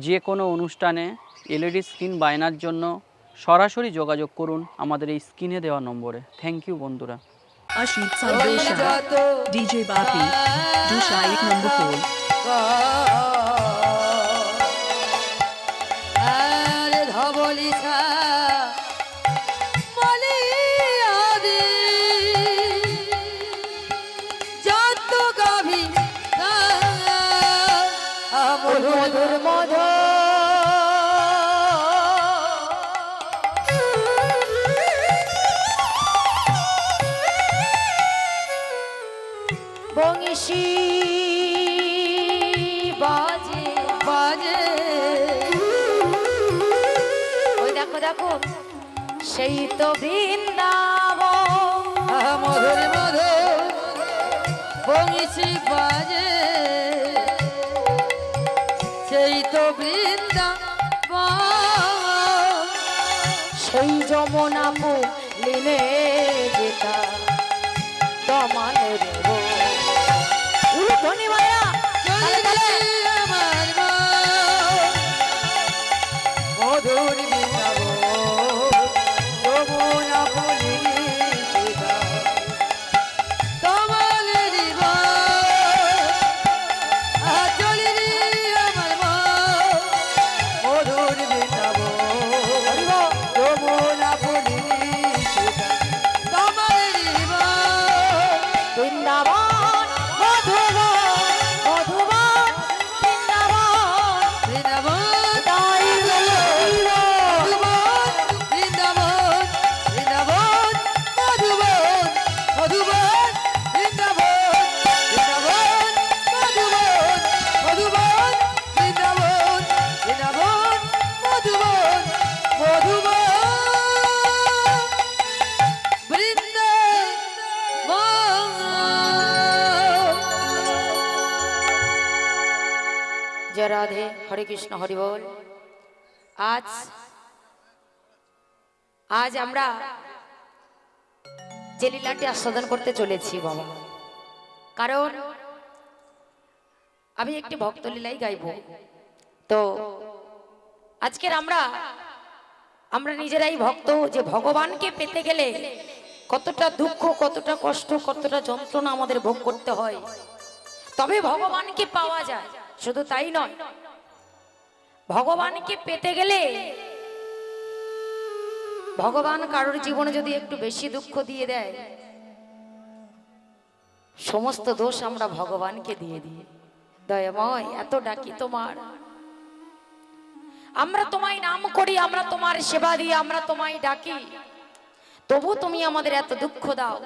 যে কোনো অনুষ্ঠানে এলইডি স্ক্রিন বায়নার জন্য সরাসরি যোগাযোগ করুন আমাদের এই স্ক্রিনে দেওয়া নম্বরে। থ্যাংক ইউ বন্ধুরা। Ashit Saldosha, DJ Bapi, Dusha 8 number 4. মধুর মধুর বংশী বাজে বাজে, ওই দেখো দেখো সেই তো বৃন্দাবন। মধুর মধুর বংশী বাজে, সেই তো বৃন্দাবন। সেই যমুনা পুলিনে যেতা দমানের ধনী মায়া আমার মধুর বৃন্দাবন, যমুনা পুলিনে যেতা দমানের জয় রাধে। হরে কৃষ্ণ, হরি বল। আজ আজ আমরা যে লীলাটি আস্বাদন করতে চলেছি বাবা, কারণ আমি একটি ভক্ত লীলাই গাইব। তো আজকের আমরা নিজেরাই ভক্ত, যে ভগবানকে পেতে গেলে কতটা দুঃখ, কতটা কষ্ট, কতটা যন্ত্রণা আমাদের ভোগ করতে হয়, তবে ভগবানকে পাওয়া যায়। শুধু তাই নয়, ভগবানকে পেতে গেলে ভগবান কারোর জীবনে যদি একটু বেশি দুঃখ দিয়ে দেয়, সমস্ত দোষ আমরা ভগবানকে দিয়ে দিই। দয়াময়, এত ডাকি তোমার, আমরা তোমায় নাম করি, আমরা তোমার সেবা দিই, আমরা তোমায় ডাকি, তবু তুমি আমাদের এত দুঃখ দাও।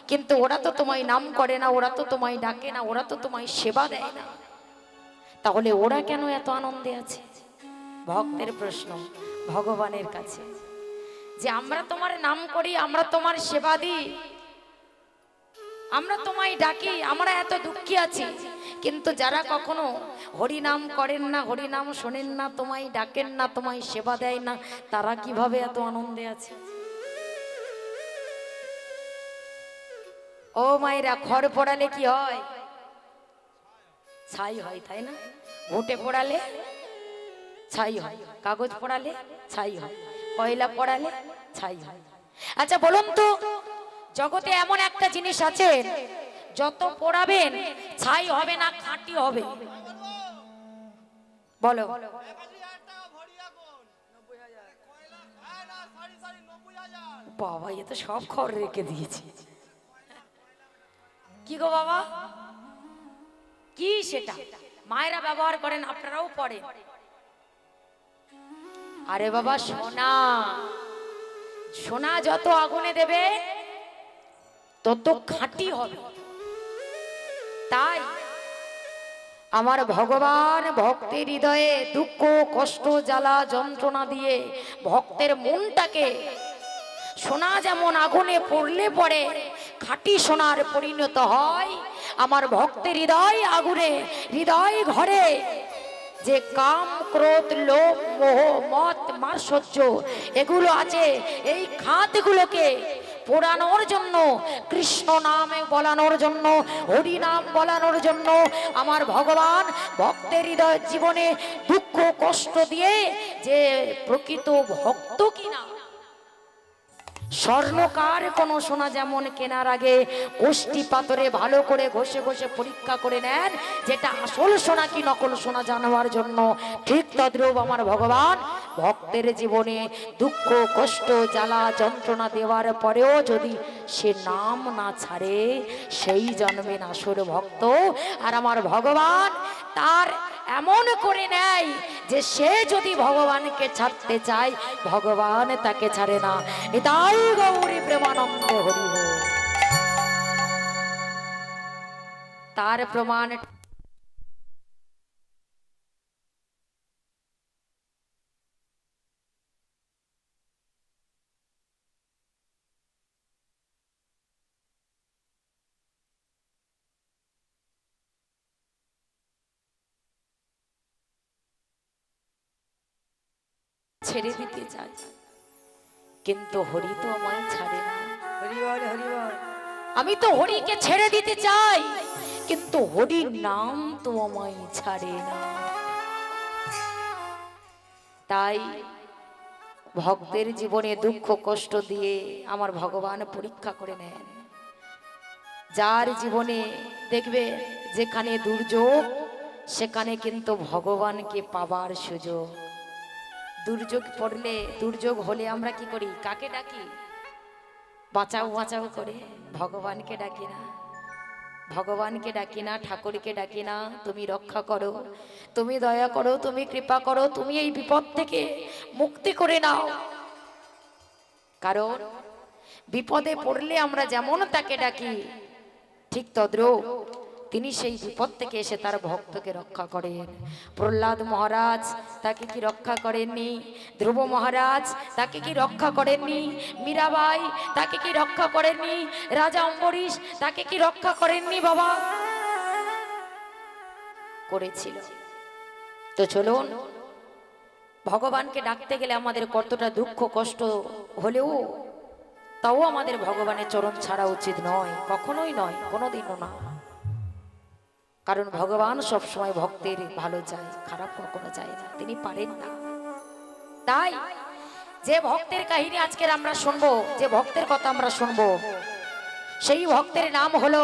কিন্তু ওরা তো তোমায় নাম করে না, ওরা তো তোমায় ডাকে না, ওরা তো তোমায় সেবা দেয় না, তাহলে ওরা কেন এত আনন্দে আছে? ভক্তের প্রশ্ন ভগবানের কাছে, যে আমরা তোমার নাম করি, আমরা তোমার সেবা দিই, আমরা তোমায় ডাকি, আমরা এত দুঃখী আছি, কিন্তু যারা কখনো হরি নাম করেন না, হরি নাম শোনেন না, তোমায় ডাকেন না, তোমায় সেবা দেয় না, তারা কিভাবে এত আনন্দে আছে? ও মায়েরা, খড় পোড়ালে কি হয়? ছাই হয়, তাই না? ঘুঁটে পোড়ালে ছাই হয়, কাগজ পোড়ালে ছাই হয়, কয়লা পোড়ালে ছাই হয়। আচ্ছা বলুন তো, জগতে এমন একটা জিনিস আছে যত পোড়াবেন ছাই হবে না, খাঁটি হবে? বলো। বাবা, এ তো সব খড় রেখে দিয়েছি। কি গো বাবা, কি সেটা? মায়েরা ব্যবহার করেন, আপনারাও পড়েন। আরে বাবা, সোনা, সোনা যত আগুনে দেবে তত খাঁটি হবে। তাই আমার ভগবান ভক্তের হৃদয়ে দুঃখ, কষ্ট, জ্বালা, যন্ত্রণা দিয়ে ভক্তের মনটাকে, সোনা যেমন আগুনে পড়লে পরে খাঁটি সোনার পরিণত হয়, আমার ভক্তের হৃদয় আগুনে, হৃদয় ঘরে যে কাম, ক্রোধ, লোভ, মোহ, মদ, মাৎসর্য এগুলো আছে, এই খাতগুলোকে পোড়ানোর জন্য, কৃষ্ণ নামে বলানোর জন্য, হরি নাম বলানোর জন্য আমার ভগবান ভক্তের হৃদয় জীবনে দুঃখ, কষ্ট, কষ্ট দিয়ে যে প্রকৃত ভক্ত কিনা। স্বর্ণকার কোন সোনা যেমন কেনার আগে কোষ্টি পাথরে ভালো করে ঘষে ঘষে পরীক্ষা করে নেন যেটা আসল সোনা কি নকল সোনা জানার জন্য, ঠিক তদ্রূপ আমার ভগবান ভক্তের জীবনে দুঃখ কষ্ট জ্বালা যন্ত্রণা দেওয়ার পরেও যদি সে নাম না ছাড়ে সেই জন্মে আসল ভক্ত। আর আমার ভগবান তার এমন করে নেয় যে সে যদি ভগবানকে ছাড়তে চায় ভগবান তাকে ছাড়ে না। এটাই গৌরী প্রেমানন্দ হরি বল। তার প্রমাণ ছেড়ে দিতে চাই, কিন্তু হরি তো আমায় ছাড়ে না। আমি তো হরিকে ছেড়ে দিতে চাই, কিন্তু হরির নাম তো আমায় ছাড়ে না। তাই ভক্তের জীবনে দুঃখ কষ্ট দিয়ে আমার ভগবান পরীক্ষা করে নেন। যার জীবনে দেখবে যেখানে দুর্যোগ সেখানে কিন্তু ভগবানকে পাবার সুযোগ। দুর্যোগ পড়লে দুর্যোগ হলে আমরা কি করি? কাকে ডাকি? বাঁচাও বাঁচাও করে ভগবানকে ডাকি না। ভগবানকে ডাকি না, ঠাকুরকে ডাকি না, তুমি রক্ষা করো, তুমি দয়া করো, তুমি কৃপা করো, তুমি এই বিপদ থেকে মুক্তি করে নাও। কারণ বিপদে পড়লে আমরা যেমন তাকে ডাকি ঠিক তদ্রূপ তিনি সেই বিপদ থেকে এসে তার ভক্তকে রক্ষা করেন। প্রহ্লাদ মহারাজ তাকে কি রক্ষা করেননি? ধ্রুব মহারাজ তাকে কি রক্ষা করেননি? মীরাবাই তাকে কি রক্ষা করেননি? রাজা অম্বরীশ তাকে কি রক্ষা করেননি? বাবা করেছিল। তো চলুন, ভগবানকে ডাকতে গেলে আমাদের কতটা দুঃখ কষ্ট হলেও তাও আমাদের ভগবানের চরণ ছাড়া উচিত নয়, কখনোই নয়, কোনোদিনও না। কারণ ভগবান সবসময় ভক্তের ভালো চায়, খারাপ কখনো চায় না, তিনি পারেন না। তাই যে ভক্তের কাহিনী আজকের আমরা শুনবো, যে ভক্তের কথা আমরা শুনবো, সেই ভক্তের নাম হলো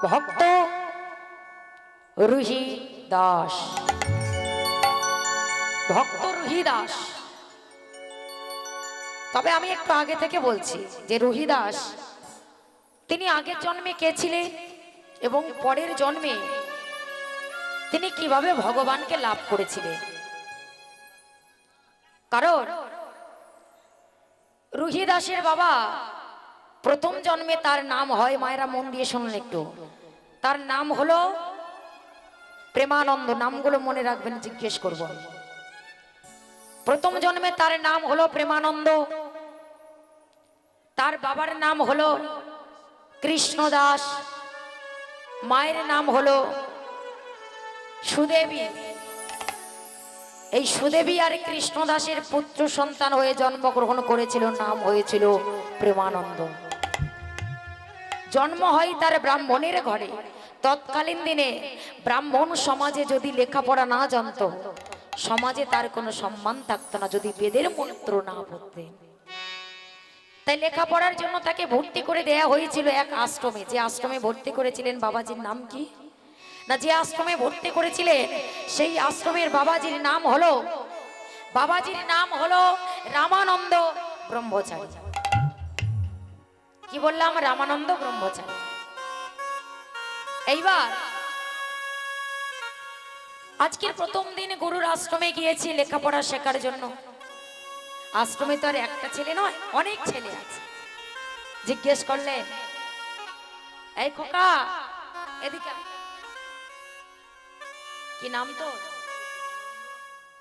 ভক্ত রুহি দাস। ভক্ত রুহি দাস। তবে আমি একটু আগে থেকে বলছি যে রুহি দাস তিনি আগের জন্মে কে ছিলেন এবং পরের জন্মে তিনি কিভাবে ভগবানকে লাভ করেছিলেন। কারণ রুহি দাসের বাবা প্রথম জন্মে তার নাম হয়, মায়েরা মন দিয়ে শুনুন একটু, তার নাম হলো প্রেমানন্দ। নামগুলো মনে রাখবেন, জিজ্ঞেস করব। প্রথম জন্মে তার নাম হলো প্রেমানন্দ, তার বাবার নাম হলো কৃষ্ণ দাস, মায়ের নাম হলো সুদেবী। এই সুদেবী আর কৃষ্ণ দাসের পুত্র সন্তান হয়ে জন্মগ্রহণ করেছিল, নাম হয়েছিল প্রেমানন্দ। জন্ম হয় তার ব্রাহ্মণের ঘরে। তৎকালীন দিনে ব্রাহ্মণ সমাজে যদি লেখাপড়া না জানতো সমাজে তার কোনো সম্মান থাকতো না, যদি বেদের মন্ত্র না পড়তেন। তাই লেখাপড়ার জন্য তাকে ভর্তি করে দেয়া হয়েছিল এক আশ্রমে। যে আশ্রমে ভর্তি করেছিলেন বাবাজির নাম কি না, যে আশ্রমে ভর্তি করেছিলেন সেই আশ্রমের বাবাজির নাম হলো রামানন্দ ব্রহ্মচারী। কি বললাম? রামানন্দ ব্রহ্মচারী। এইবার আজকের প্রথম দিন গুরুর আশ্রমে গিয়েছি লেখাপড়া শেখার জন্য। আশ্রমে তো আর একটা ছেলে নয়, অনেক ছেলে আছে। জিজ্ঞেস করলেন, এই খোকা এদিকে, কি নাম তোর?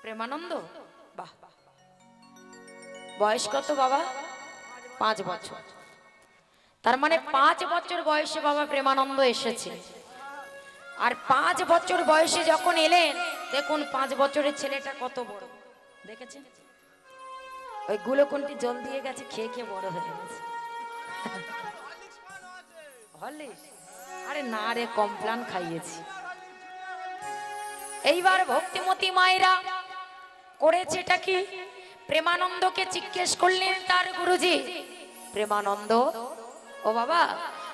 প্রেমানন্দ। বাহ, বয়স কত বাবা? 5 বছর। তার মানে 5 বছর বয়সে বাবা প্রেমানন্দ এসেছে। আর 5 বছর বয়সে যখন এলেন, দেখুন 5 বছরের ছেলেটা কত বড় দেখেছেন? ওই গুলোকন্টি জল দিয়ে গেছে, খেয়ে খেয়ে বড় হয়ে গেছে। আরে না রে, কমপ্লান খাইয়েছি। এইবার ভক্তিমতী মায়েরা করেছেটা কি, প্রেমানন্দকে জিজ্ঞেস করলেন তার গুরুজি, প্রেমানন্দ ও বাবা,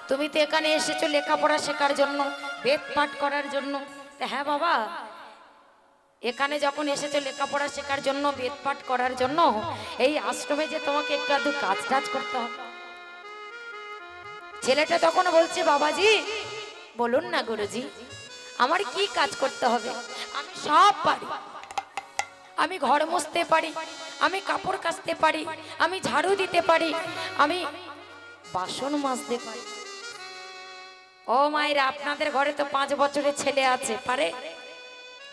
তুমি তো এখানে এসেছো লেখাপড়া শেখার জন্য, বেদ পাঠ করার জন্য। হ্যাঁ বাবা, এখানে যখন এসেছো লেখাপড়া শেখার জন্য, বেদ পাঠ করার জন্য, এই আশ্রমে যে তোমাকে একটু আধটু কাজ টাজ করতে হবে। ছেলেটা তখন বলছে, বাবাজি বলুন না গুরুজি, আমার কি কাজ করতে হবে? আমি সব পারি, আমি ঘর মুছতে পারি, আমি কাপড় কাচতে পারি, আমি ঝাড়ু দিতে পারি, আমি বাসন মাজতে পারি। ও মায়েরা, আপনাদের ঘরে তো 5 বছরের ছেলে আছে, পারে?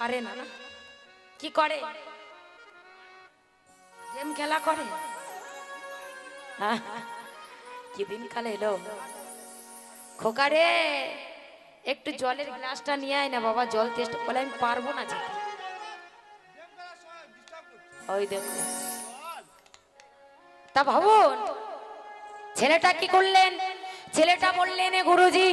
পারে না? কি করে? গেম খেলা করে। হ্যাঁ, কি দিন কাল এলো। খোকা রে, একটু জলের গ্লাসটা নিয়ে আয় না বাবা, জল টেস্ট। বলে আমি পারবো না যেতে। ওই দেখো, তা ভাবুন ছেলেটা কি করলেন। ছেলেটা বললেন, গুরুজি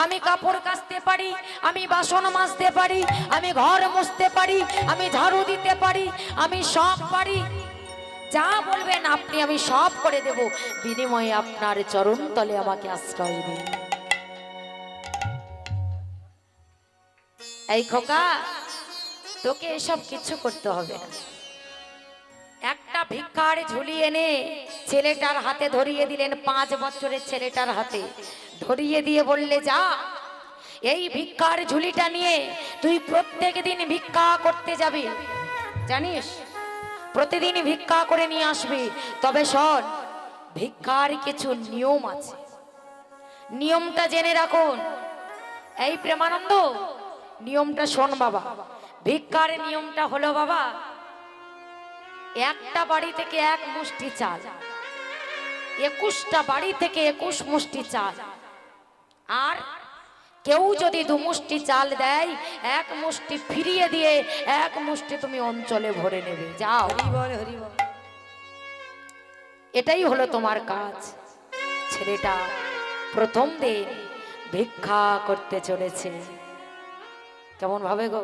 আমি কাপড় কাচতে পারি, আমি বাসন মাজতে পারি, আমি ঘর মুছতে পারি, আমি ঝাড়ু দিতে পারি, আমি সব পারি, যা বলবেন আপনি আমি সব করে দেব, বিনিময়ে আপনার চরণ তলে আমাকে আশ্রয় দিন। এই খোকা, তোকে এসব কিছু করতে হবে না। একটা ভিক্ষার ঝুলি এনে ছেলেটার হাতে ধরিয়ে দিলেন, 5 বছরের ছেলেটার হাতে ধরিয়ে দিয়ে বললে, যা এই ভিক্ষার ঝুলিটা নিয়ে তুই প্রত্যেক দিন ভিক্ষা করতে যাবি, জানিস প্রতিদিন ভিক্ষা করে নিয়ে আসবি। তবে শোন, ভিক্ষার কিছু নিয়ম আছে, নিয়মটা জেনে রাখুন। এই প্রেমানন্দ, নিয়মটা শোন বাবা। ভিক্ষার নিয়মটা হলো বাবা, একটা বাড়ি থেকে 1 মুষ্টি চাল, 21টা বাড়ি থেকে 21 মুষ্টি চাল, আর কেউ যদি 2 মুষ্টি চাল দেয়, 1 মুষ্টি ফিরিয়ে দিয়ে 1 মুষ্টি তুমি অঞ্চলে ভরে নেবে। যাও, এটাই হলো তোমার কাজ। ছেলেটা প্রথম দিন ভিক্ষা করতে চলেছে। কেমন ভাবে গো,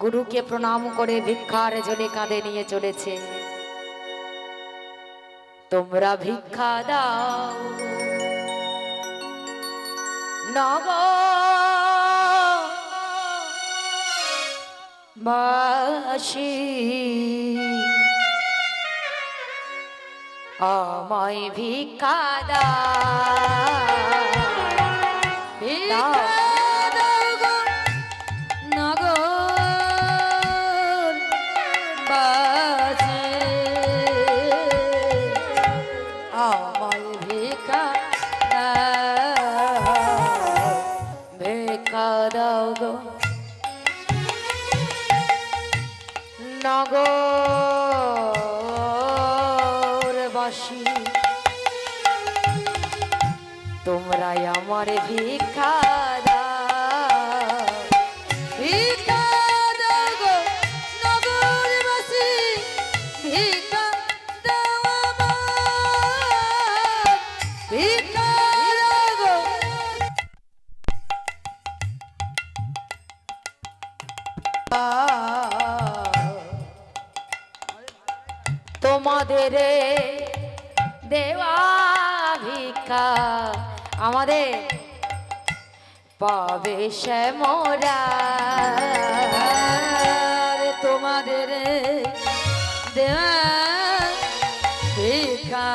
গুরুকে প্রণাম করে ভিক্ষার ঝোলে কাঁধে নিয়ে চলেছে। তোমরা ভিক্ষা দাও নগরবাসী, আমায় ভিক্ষা দাও। নগরবাসী, তোমরা আমার ভিক্ষা দাও, ভিক্ষা দাও গো নগরবাসী, ভিক্ষা দাও আমার, ভিক্ষা দাও গো। তোমাদের দেওয়া ভিক্ষা আমাদের পাবে সে মোরা, তোমাদের দেওয়া ভিক্ষা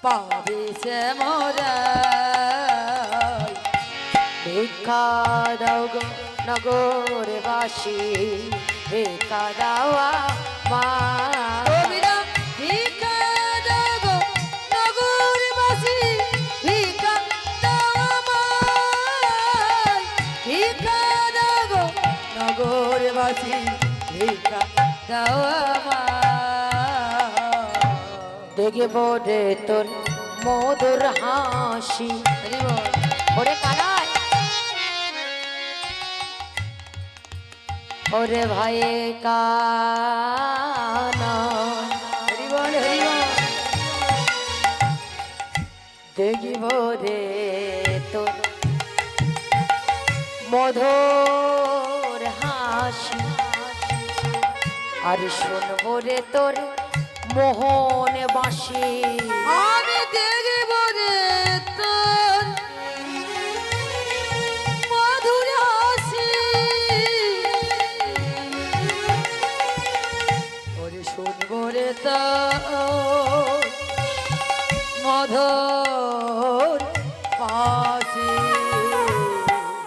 পাবে সে মোরা। ভিক্ষা দাও গো নগরবাসী, ভিক্ষা দাও আমার, ভিক্ষা দাও গো নগরবাসী, ভিক্ষা দাও আমার, ভিক্ষা দাও গো নগরবাসী, ভিক্ষা দাও আমার। দেখব রে তোর মধুর হাসি, ওরে কানাই, ওরে ভাই কানা, দেখিব রে তোর মধুর হাসি, আর শুনবো রে তোর মোহন বাঁশি। আমি দেখব রে তোর মধুর হাসি, ওরে শুনব রে তোর মধুর বাঁশি।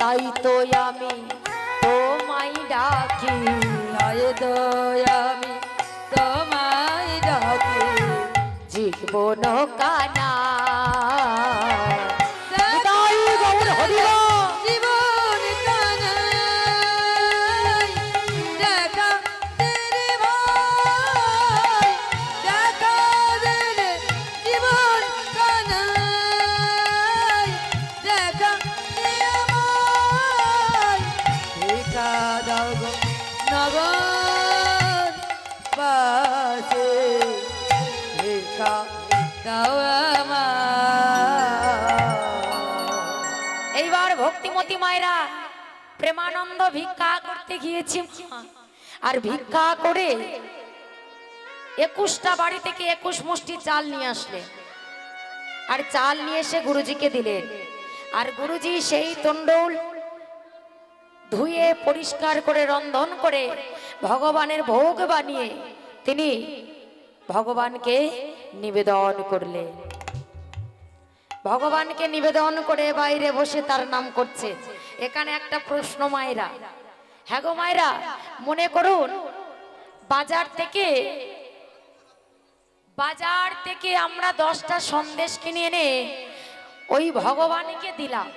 তাই তো আমি তোমায় ডাকি, তাই তো আমি তোমায় ডাকি, জীবন কানা। তাই গৌর হরিবল জীবন কানাই, দেখা দে রে ভাই, দেখা দে রে জীবন কানাই, দেখা দে আমায়, দেখা দাও গো নগর বাসে, দেখা দাও আমায়। এইবার ভক্তিমতী মায়েরা প্রেমানন্দ ভিক্ষা করতে গিয়েছে, আর ভিক্ষা করে 21টা বাড়ি থেকে 21 মুষ্টি চাল নিয়ে আসলেন, আর চাল নিয়ে এসে গুরুজিকে দিলেন। আর গুরুজি সেই তন্ডুল ধুয়ে পরিষ্কার করে রন্ধন করে ভগবানের ভোগ বানিয়ে তিনি ভগবানকে নিবেদন করলেন। ভগবানকে নিবেদন করে বাইরে বসে তার নাম করছে। এখানে একটা প্রশ্ন মায়েরা, হ্যাঁ গো মায়েরা, মনে করুন বাজার থেকে আমরা 10টা সন্দেশ কিনে এনে ওই ভগবানকে দিলাম,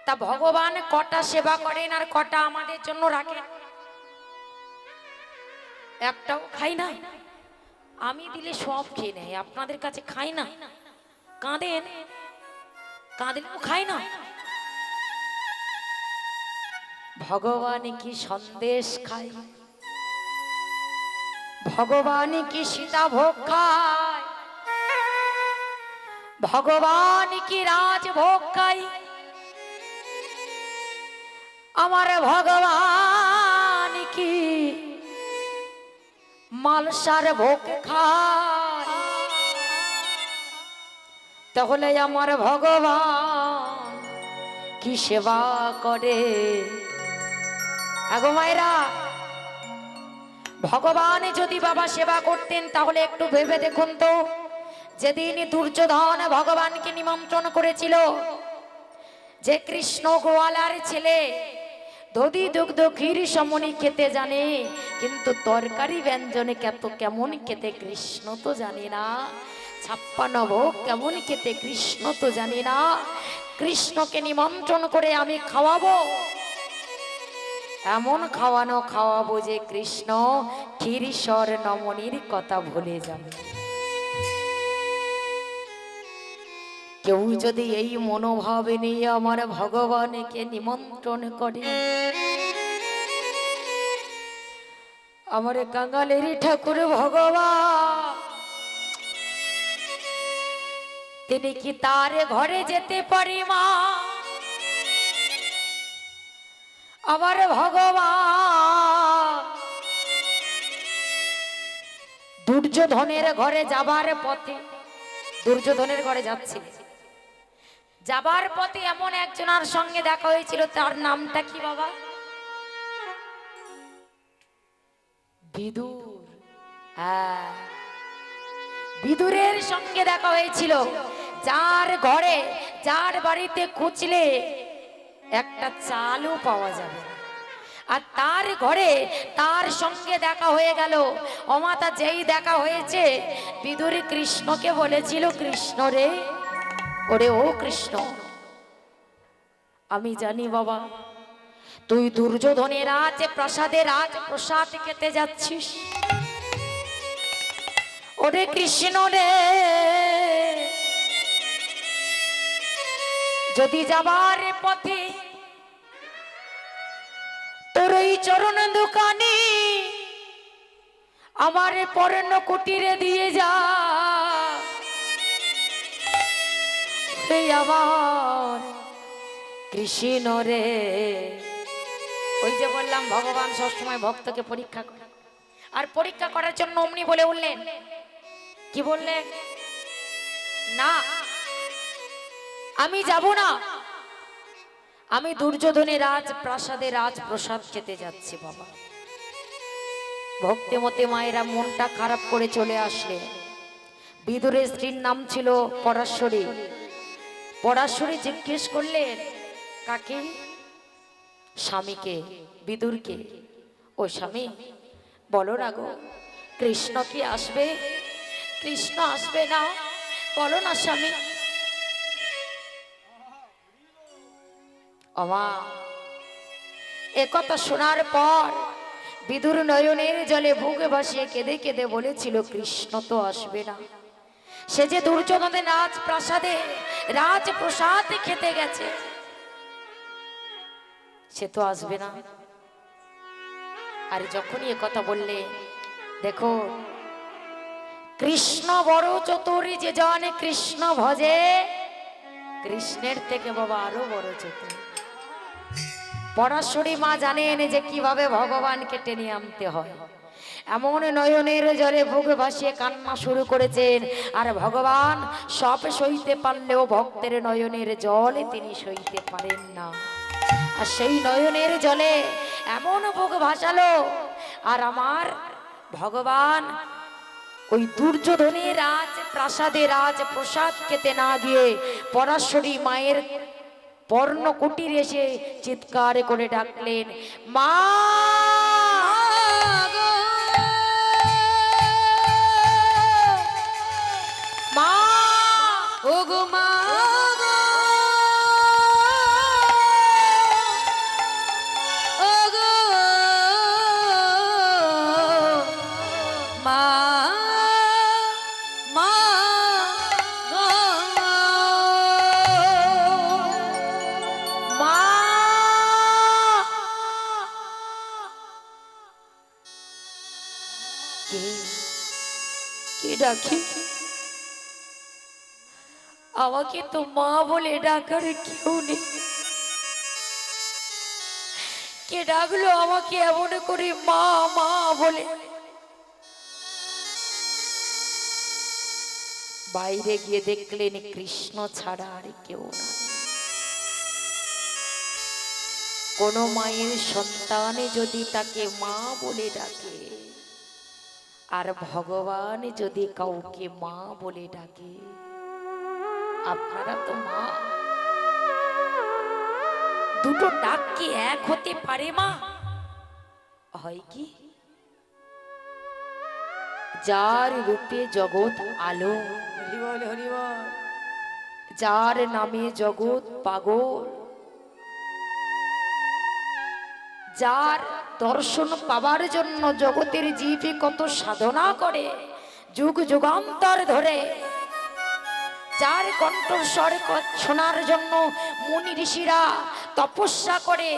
তা ভগবান কটা সেবা করেন আর কটা আমাদের জন্য রাখেন? একটাও খাই না। আমি দিলে সব খেয়ে নেয়, আপনাদের কাছে খাই না, কাঁদেন, কাঁদলেও খাই না। ভগবান কি সন্দেশ খায়, ভগবান কি সীতাভোগ খায়, ভগবান কি রাজভোগ খায়, আমার ভগবান কি মালসার ভোগ খায়? তাহলে আমার ভগবান কি সেবা করে? আগো মায়েরা, ভগবান যদি বাবা সেবা করতেন তাহলে একটু ভেবে দেখুন তো, যেদিন দুর্যোধন ভগবানকে নিমন্ত্রণ করেছিল যে কৃষ্ণ গোয়ালার ছেলে, দধি দুগ্ধ ক্ষীর সমনি খেতে জানে, কিন্তু তরকারি ব্যঞ্জনে কেমন খেতে কৃষ্ণ তো জানে না, 56 ভোগ কেমন খেতে কৃষ্ণ তো জানে না। কৃষ্ণকে নিমন্ত্রণ করে আমি খাওয়াবো, এমন খাওয়াবো যে কৃষ্ণ ক্ষীরসর নমনির কথা ভুলে যাবে। কেউ যদি এই মনোভাবে নিয়ে আমার ভগবানকে নিমন্ত্রণ করে, আমার কাঙালের ঠাকুর ভগবান তিনি কি তার ঘরে যেতে পারে মা? আমার ভগবান দুর্যোধনের ঘরে যাবার পথে, দুর্যোধনের ঘরে যাচ্ছে, যাবার পথে এমন একজনের সঙ্গে দেখা হয়েছিল, তার নামটা কি বাবা? বিদুর। হ্যাঁ, বিদুরের সঙ্গে দেখা হয়েছিল, যার ঘরে, যার বাড়িতে খুঁজলে একটা চালও পাওয়া যাবে না। আর তার ঘরে তার সঙ্গে দেখা হয়ে গেল। অমাতা যেই দেখা হয়েছে, বিদুরী কৃষ্ণকে বলেছিল, কৃষ্ণ রে, ওরে ও কৃষ্ণ, আমি জানি বাবা তুই দুর্যোধনের রাজ প্রসাদ খেতে যাচ্ছিস। ওরে কৃষ্ণ রে, যদি যাবার পথে তোর ওই চরণ দোকানে আমার পর্ণ কুটিরে দিয়ে যা, আমার কৃষ্ণ রে। ওই যে বললাম ভগবান সবসময় ভক্তকে পরীক্ষা করে, আর পরীক্ষা করার জন্য অমনি বলে উঠলেন, কি বললেন, না আমি যাব না, আমি দুর্যোধনের রাজপ্রাসাদে রাজপ্রসাদ খেতে যাচ্ছি বাবা। ভক্তিমতী মায়েরা মনটা খারাপ করে চলে আসলেন। বিদুরের স্ত্রীর নাম ছিল পরাশরী। পরাশরী জিজ্ঞেস করলেন, কাকে? স্বামীকে, বিদুরকে। ও স্বামী বলো না গো, কৃষ্ণ কি আসবে? কৃষ্ণ আসবে না, বলো না স্বামী। অমা একথা শোনার পর বিদুর নয়নের জলে বুকে ভাসিয়ে কেঁদে কেঁদে বলেছিল, কৃষ্ণ তো আসবে না, সে যে দুর্যোধনের রাজপ্রাসাদে রাজপ্রসাদ খেতে গেছে, সে তো আসবে না। আর যখনই কথা বললে, দেখো কৃষ্ণ বড় চতুর, যে জানে কৃষ্ণ ভজে, কৃষ্ণের থেকে বাবা আরো বড় চতুর। পরাশরী মা জানেন যে কিভাবে ভগবানকে টেনে আনতে হয়। এমন নয়নের জলে বুক ভাসিয়ে কান্না শুরু করেছেন। আর ভগবান সব সইতে পারলেও ভক্তের নয়নের জলে তিনি সইতে পারেন না। আর সেই নয়নের জলে এমন বুক ভাসালো, আর আমার ভগবান ওই দুর্যোধনের রাজপ্রাসাদে রাজপ্রসাদ খেতে না গিয়ে পরাশরী মায়ের পর্ণ কুটির এসে চিৎকার করে ডাকলেন, মা মা, ও গো মা গো, ও গো মা, মা গো, মা। কে ডাকে? আমাকে তো মা বলে ডাকার কেউ নেই। কে ডাকলো আমাকে এমন করে মা মা বলে? বাইরে গিয়ে দেখলেন কৃষ্ণ ছাড়া আর কেউ না। কোন মায়ের সন্তানে যদি তাকে মা বলে ডাকে, আর ভগবান যদি কাউকে মা বলে ডাকে, আপনারা তো মা, দুটো ডাক কি এক হতে পারে মা? হয় কি? যার রূপে জগৎ আলো, হরি বল হরি বল, যার নামে জগৎ পাগল, যার দর্শন পাবার জন্য জগতের জীবে কত সাধনা করে যুগ যুগান্তর ধরে, যার কণ্ঠস্বর শোনার জন্য মুনি ঋষিরা তপস্যা করে,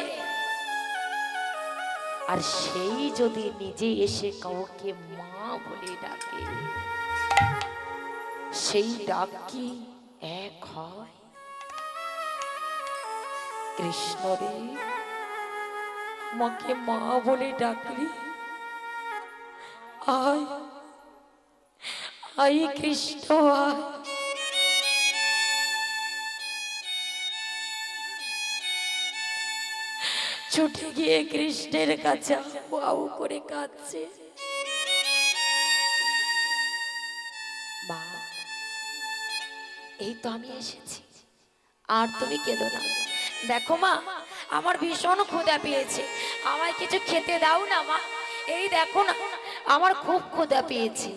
আর সেই যদি নিজে এসে কাউকে মা বলে ডাকে, সেই ডাক কি এক হয়? কৃষ্ণ রে, আমাকে মা বলে ডাকলি, আয় আয় কৃষ্ণ আয়। ছুটে গিয়ে কৃষ্ণের কাছে আউ করে কাঁদছে, মা এই তো আমি এসেছি, আর তুমি কেঁদো না। দেখো মা, আমার ভীষণ ক্ষুধা পেয়েছে, আমায় কিছু খেতে দাও না মা। এই দেখো না, আমার খুব ক্ষুধা পেয়েছে।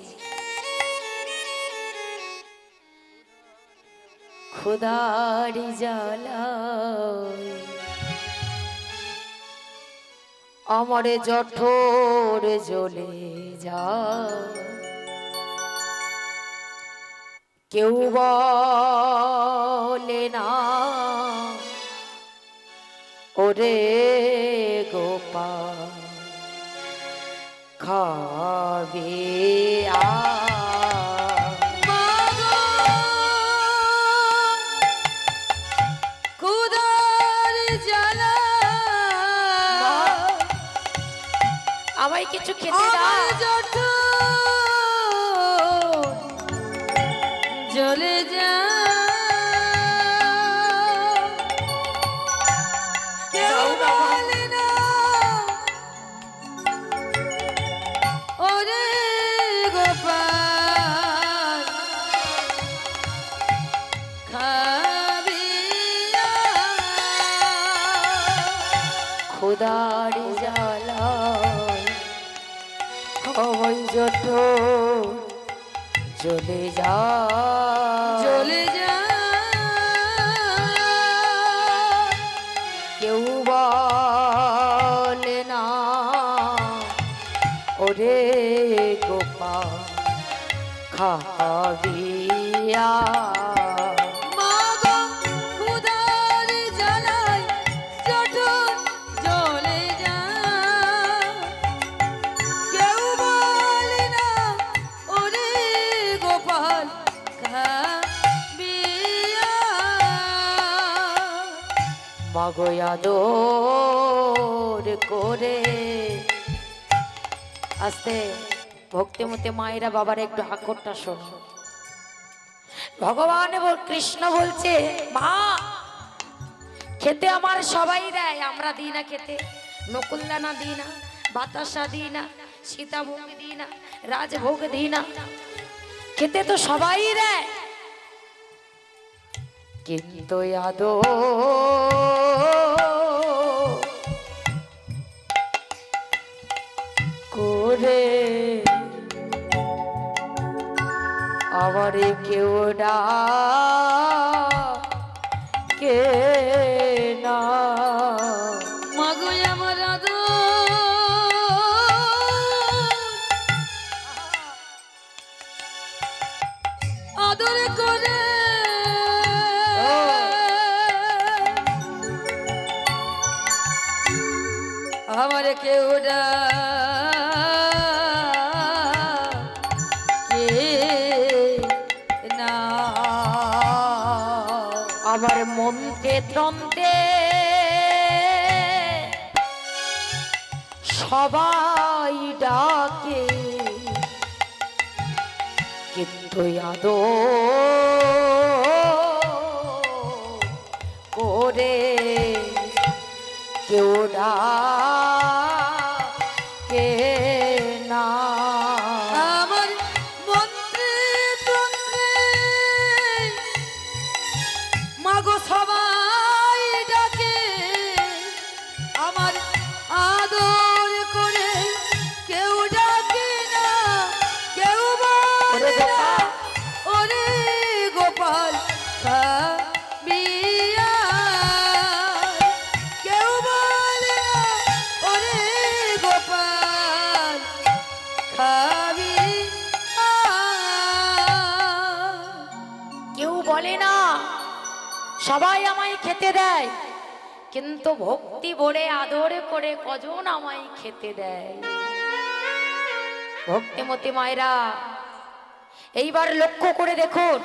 ক্ষুধারি জ্বালায় আমার জঠর জ্বলে যায়, কেউ বলে না ওরে গোপাল খাবে মা গো, ক্ষুধার আমায় কিছু খেতে দাও। আমার জঠর জ্বলে যা কেউ যাও বাবা। বলে না ওরে গোপাল খাবি খোদার জ্বালায় আমায় জঠর জ্বলে যা জ্বলে যা কেউ বলে না ওরে গোপাল খাবিয়া। মাগো ক্ষুধার জ্বালায় জঠর জ্বলে যা কেউ বলে না ওরে গোপাল খাবিয়া। মাগয়াদোর করে আস্তে ভক্তিমতী মায়েরা বাবার একটু আকরটা শোনো। ভগবান কৃষ্ণ বলছে মা খেতে আমার সবাই দেয়, আমরা দিই না খেতে। নকুলদানা দিই না, বাতাসা দিই না, সীতাভোগ দিই না, রাজভোগ দিই না, খেতে তো সবাই দেয়। কিন্তু আদো করে আমারে কেউ কে না। মাগো আমার আদর করে আমার কেউ কে না। আমার মনকে দ্বন্দ্বে সবাই ডাকে, কিন্তু আদো করে কেউ ডাকে না। আমার মন্ত্রে তন্ত্রে মাগো সবাই ডাকে, আমার আদর করে কেউ ডাকে না, কেউ বলে না ওরে গোপাল খাবিয়া। কেউ বলে না ওরে গোপাল খাবিয়া। কেউ বলে না, সবাই আমায় খেতে দেয়, কিন্তু ভক্তি ভরে আদর করে কজন আমায় খেতে দেয়। ভক্তিমতী মায়েরা এইবার লক্ষ্য করে দেখুন,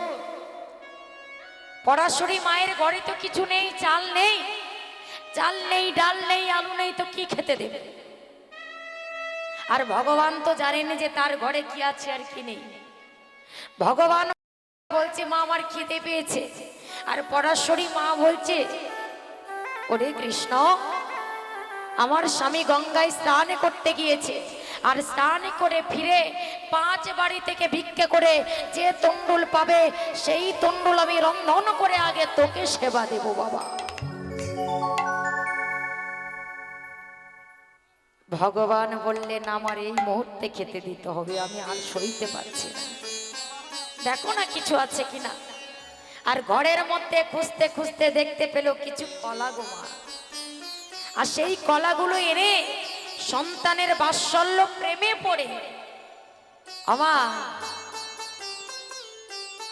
পরাশরী মায়ের ঘরে তো কিছু নেই, চাল নেই, চাল নেই, ডাল নেই, আলু নেই, তো কি খেতে দেবে? আর ভগবান তো জানেন যে তার ঘরে কি আছে আর কি নেই। ভগবান বলছে মা আমার খিদে পেয়েছে, আর পরাশরী মা বলছে ওরে কৃষ্ণ আমার স্বামী গঙ্গায় স্নান করতে গিয়েছে, আর স্নান করে ফিরে 5 বাড়ি থেকে ভিক্ষে করে যে তন্ডুল পাবে সেই তন্ডুল আমি রন্ধন করে আগে তোকে সেবা দেব বাবা। ভগবান বললেন আমার এই মুহূর্তে খেতে দিতে হবে, আমি আর সইতে পারছি না, দেখো না কিছু আছে কিনা। আর ঘরের মধ্যে খুঁজতে খুঁজতে দেখতে পেল কিছু কলা গোমা, আর সেই কলাগুলো এনে সন্তানের বাৎসল্য প্রেমে পড়ে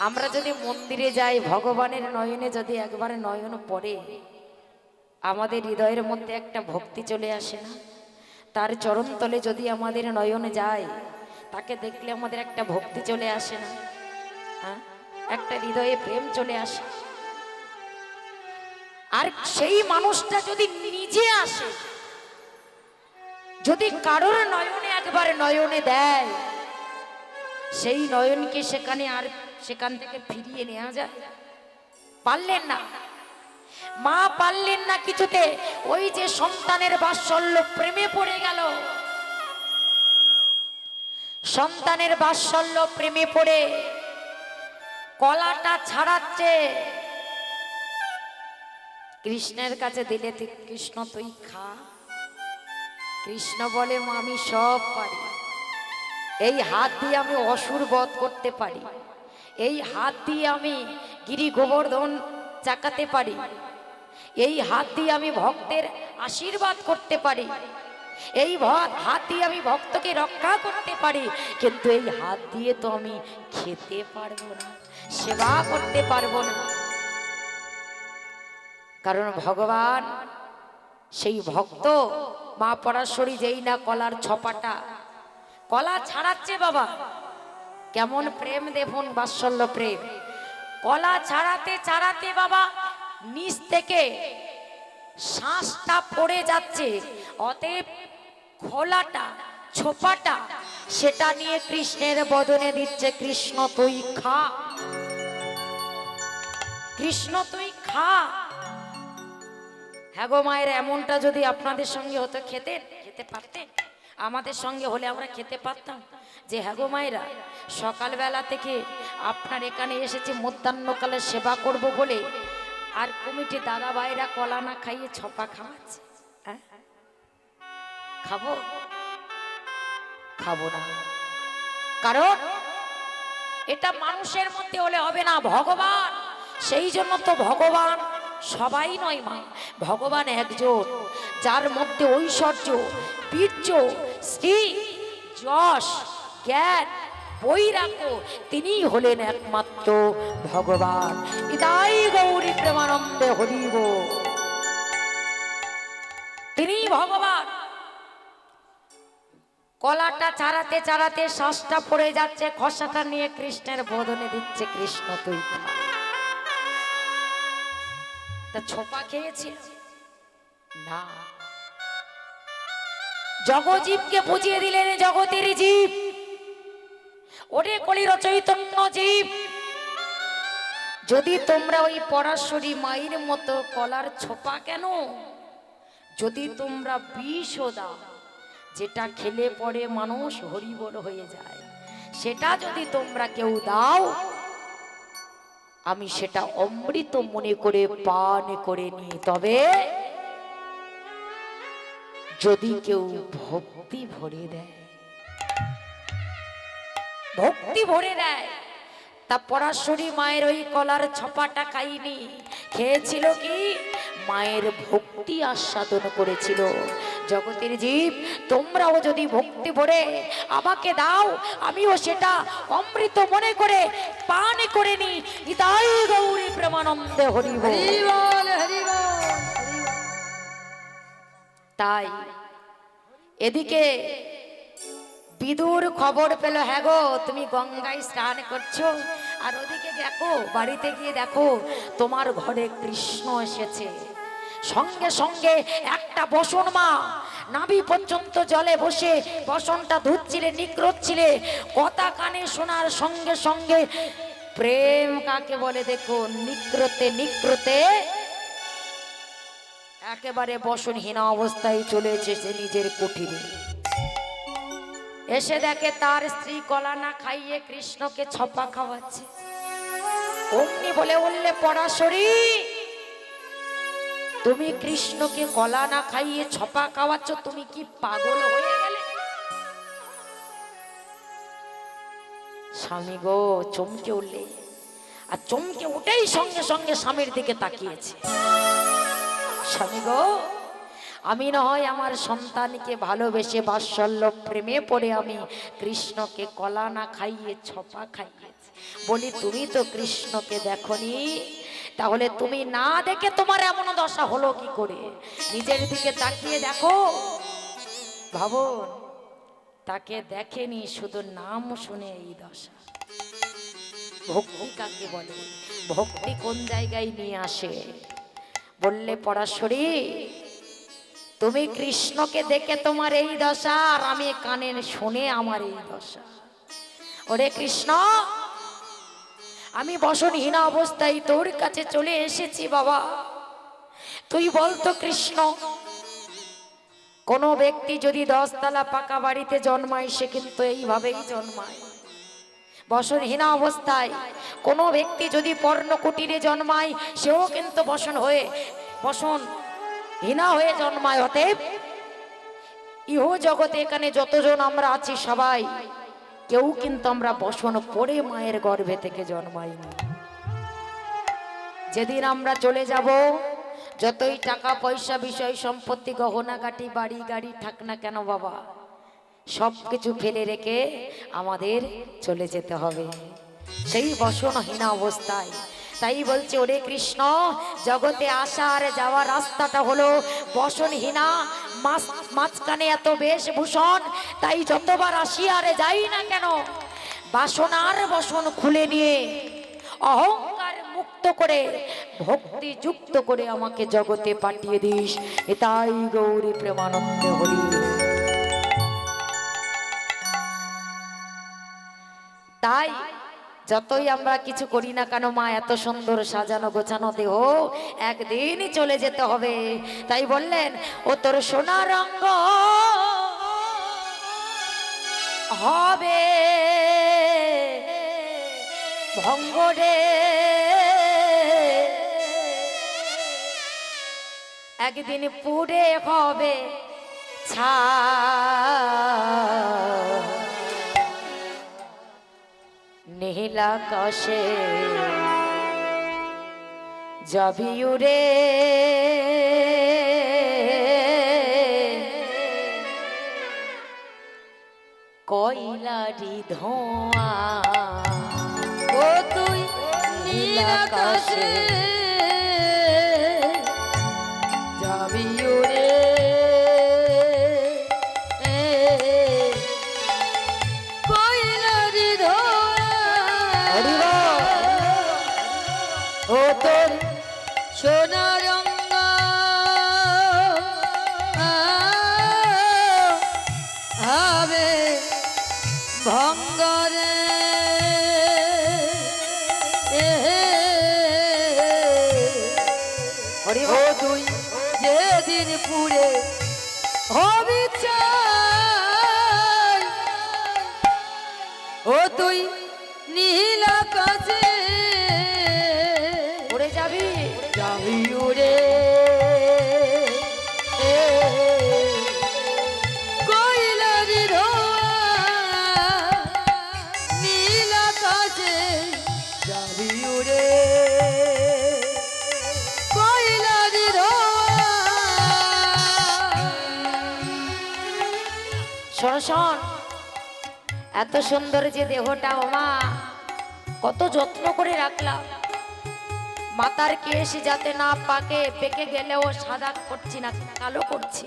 আমরা যদি মন্দিরে যাই, ভগবানের নয়নে যদি একবারে নয়ন পড়ে, আমাদের হৃদয়ের মধ্যে একটা ভক্তি চলে আসে না? তার চরণ তলে যদি আমাদের নয়ন যায়, তাকে দেখলে আমাদের একটা ভক্তি চলে আসে না? হ্যাঁ, একটা হৃদয়ে প্রেম চলে আসে। আর সেই মানুষটা যদি নিজে আসে, যদি কারোর নয়নে একবার নয়নে দেয়, সেই নয়নকে সেখান থেকে ফিরিয়ে নেওয়া যায়? পারলেন না, মা পারলেন না কিছুতে। ওই যে সন্তানের বাৎসল্য প্রেমে পড়ে গেল, সন্তানের বাৎসল্য প্রেমে পড়ে কলাটা ছাড়াচ্ছে, কৃষ্ণের কাছে দিলে, কৃষ্ণ তুই খা। কৃষ্ণ বলে, মা আমি সব পারি, এই হাত দিয়ে আমি অসুর বধ করতে পারি, এই হাত দিয়ে আমি গিরি গোবর্ধন চাকাতে পারি, এই হাত দিয়ে আমি ভক্তের আশীর্বাদ করতে পারি, এই হাত দিয়ে আমি ভক্তকে রক্ষা করতে পারি, কিন্তু এই হাত দিয়ে তো আমি খেতে পারবো না, সেবা করতে পারবো না। কারণ ভগবান সেই ভক্ত। মা পরাশরী যেই না কলার ছপাটা কলা ছাড়াচ্ছে, বাবা কেমন প্রেম দেখুন, বাৎসল্য প্রেম। কলা ছাড়াতে ছাড়াতে বাবা নিচ থেকে শ্বাসটা পড়ে যাচ্ছে, অতএব খোলাটা ছোপাটা সেটা নিয়ে কৃষ্ণের বদনে দিচ্ছে, কৃষ্ণ তুই খা, কৃষ্ণ তুই খা। হ্যাঁ গো মায়ের, এমনটা যদি আপনাদের সঙ্গে হতো খেতে পারতেন? আমাদের সঙ্গে হলে আমরা খেতে পারতাম? যে হ্যাঁ গো মায়েরা, সকালবেলা থেকে আপনার এখানে এসেছে মধ্যাহ্নকালে সেবা করব বলে, আর কমিটি দাদা ভাইরা কলা না খাইয়ে ছপা খাওয়াচ্ছে। হ্যাঁ, খাবো? খাবো না। কারণ এটা মানুষের মধ্যে হলে হবে না, ভগবান। সেই জন্য তো ভগবান সবাই নয় মা, ভগবান একজন, যার মধ্যে ঐশ্বর্য, বীর্য, শ্রী, যশ, জ্ঞান, বৈরাগ্য, তিনিই হলেন একমাত্র ভগবান। ইদাই গৌরী প্রেমানন্দে হরিব, তিনিই ভগবান। কলাটা ছাড়াতে ছাড়াতে শ্বাসটা পড়ে যাচ্ছে, খসাটা নিয়ে কৃষ্ণের বদনে দিচ্ছে, কৃষ্ণ তুই খা। তা ছোপা খেয়েছিল না, জগজীবকে বুঝিয়ে দিলেন, জগতের জীব, ওরে কলির চৈতন্য জীব, যদি তোমরা ওই পরাশরী মায়ের মতো কলার ছোপা কেন, যদি তোমরা বিষও দাও, যেটা খেলে পরে মানুষ হরিবল হয়ে যায়, সেটা যদি তোমরা কেউ দাও, আমি সেটা অমৃত মনে করে পান করে নি। তবে যদি কেউ ভক্তি ভরে দেয়, ভক্তি ভরে দেয়, তা পরাশরী মায়ের ওই কলার ছপাটা খাইনি, খেয়েছিল কি? মায়ের ভক্তি আস্বাদন করেছিল। জগতের জীব, তোমরাও যদি ভক্তি ভরে আমাকে দাও, আমিও সেটা অমৃত মনে করে পান করে নি। নিতাই গৌরী প্রেমানন্দে হরি বল। হরি বল, হরি বল। তাই এদিকে বিদুর খবর পেল, হ্যাঁ গো তুমি গঙ্গায় স্নান করছো, আর ওদিকে দেখো, বাড়িতে গিয়ে দেখো তোমার ঘরে কৃষ্ণ এসেছে। সঙ্গে সঙ্গে একটা বসন মা নাভি পর্যন্ত জলে বসে বসনটা ধুচ্ছিলে, নিকড়ছিলে, কথা কানে শোনার সঙ্গে সঙ্গে প্রেম কাকে বলে দেখো, নিকড়তে নিকড়তে একেবারে বসনহীন অবস্থায় চলে এসেছে নিজের কুঠিরে। এসে দেখে তার স্ত্রী কলা না খাইয়ে কৃষ্ণকে ছপা খাওয়াচ্ছে। অমনি বলে উঠলে, পরাশরী তুমি কৃষ্ণকে কলা না খাইয়ে ছপা খাওয়াচ্ছ, তুমি কি পাগল হয়ে গেলে? স্বামী গো চমকে উঠলে, আর চমকে উঠেই সঙ্গে সঙ্গে স্বামীর দিকে তাকিয়েছে। স্বামী গো, আমি না হয় আমার সন্তানকে ভালোবেসে বাৎসল্য প্রেমে পড়ে আমি কৃষ্ণকে কলা না খাইয়ে ছপা খাইয়েছি, বলি তুমি তো কৃষ্ণকে দেখনি, তাহলে তুমি না দেখে তোমার এমন দশা হলো কি করে? নিজের দিকে তাকিয়ে দেখো। ভাবুন, তাকে দেখেনি, শুধু নাম শুনে এই দশা। ভক্তি কাকে বলে? ভক্তি কোন জায়গায় নিয়ে আসে? বললে, পরাশরী তুমি কৃষ্ণকে দেখে তোমার এই দশা, আর আমি কানে শুনে আমার এই দশা। ওরে কৃষ্ণ, আমি বসনহীন অবস্থায় তোর কাছে চলে এসেছি বাবা। তুই বলতো কৃষ্ণ, কোনো ব্যক্তি যদি 10 তলা পাকা বাড়িতে জন্মায় সে কিন্তু এইভাবেই জন্মায়। বসনহীন অবস্থায় কোনো ব্যক্তি যদি পর্ণ কুটিরে জন্মায় সেও কিন্তু বসনহীনা হয়ে জন্মায়। অতএব ইহ জগতে এখানে যতজন আমরা আছি সবাই কেউ কিন্তু আমরা বসন পড়ে মায়ের গর্ভে থেকে জন্মাইনি। যেদিন আমরা চলে যাব, যতই টাকা পয়সা বিষয় সম্পত্তি গহনাগাটি বাড়ি গাড়ি থাক না কেন বাবা, সব কিছু ফেলে রেখে আমাদের চলে যেতে হবে সেই বসনহীনা অবস্থায়। তাই বলছে ওরে কৃষ্ণ, জগতে আসা আর যাওয়ার রাস্তাটা হলো বসনহীনা, মাঝখানে এত বেশভূষণ। তাই যতবার আসি আর যাই না কেন, বাসনার বসন খুলে নিয়ে অহংকার মুক্ত করে ভক্তি যুক্ত করে আমাকে জগতে পাঠিয়ে দিস। এটাই গৌরী প্রেমানন্দে হরি। তাই যতই আমরা কিছু করি না কেন মা, এত সুন্দর সাজানো গোছানো দেহ একদিনই চলে যেতে হবে। তাই বললেন ও তোর সোনার রঙ্গ হবে ভঙ্গ রে, একদিন পুড়ে হবে ছা। নীল আকাশে যাবি উড়ে, কয়লারি ধোঁয়া। ও তুই নীল আকাশে যাবি উড়ে, কয়লারি ধোঁয়া। ও তোর সোনা রঙ্গ হবে ভঙ্গরে, ও তুই যেদিন পুরে হবি চাই, ও তুই নীল আকাশে উড়ে যাবি, যাবি উড়ে, কয়লারি ধোঁয়া। নীল আকাশে যাবি উড়ে, কয়লারি ধোঁয়া। শোন শোন, এত সুন্দর যে দেহটা ওমা কত যত্ন করে রাখলাম। মাথার কেশ যাতে না পেকে গেলেও সাদা করছি না, কালো করছি।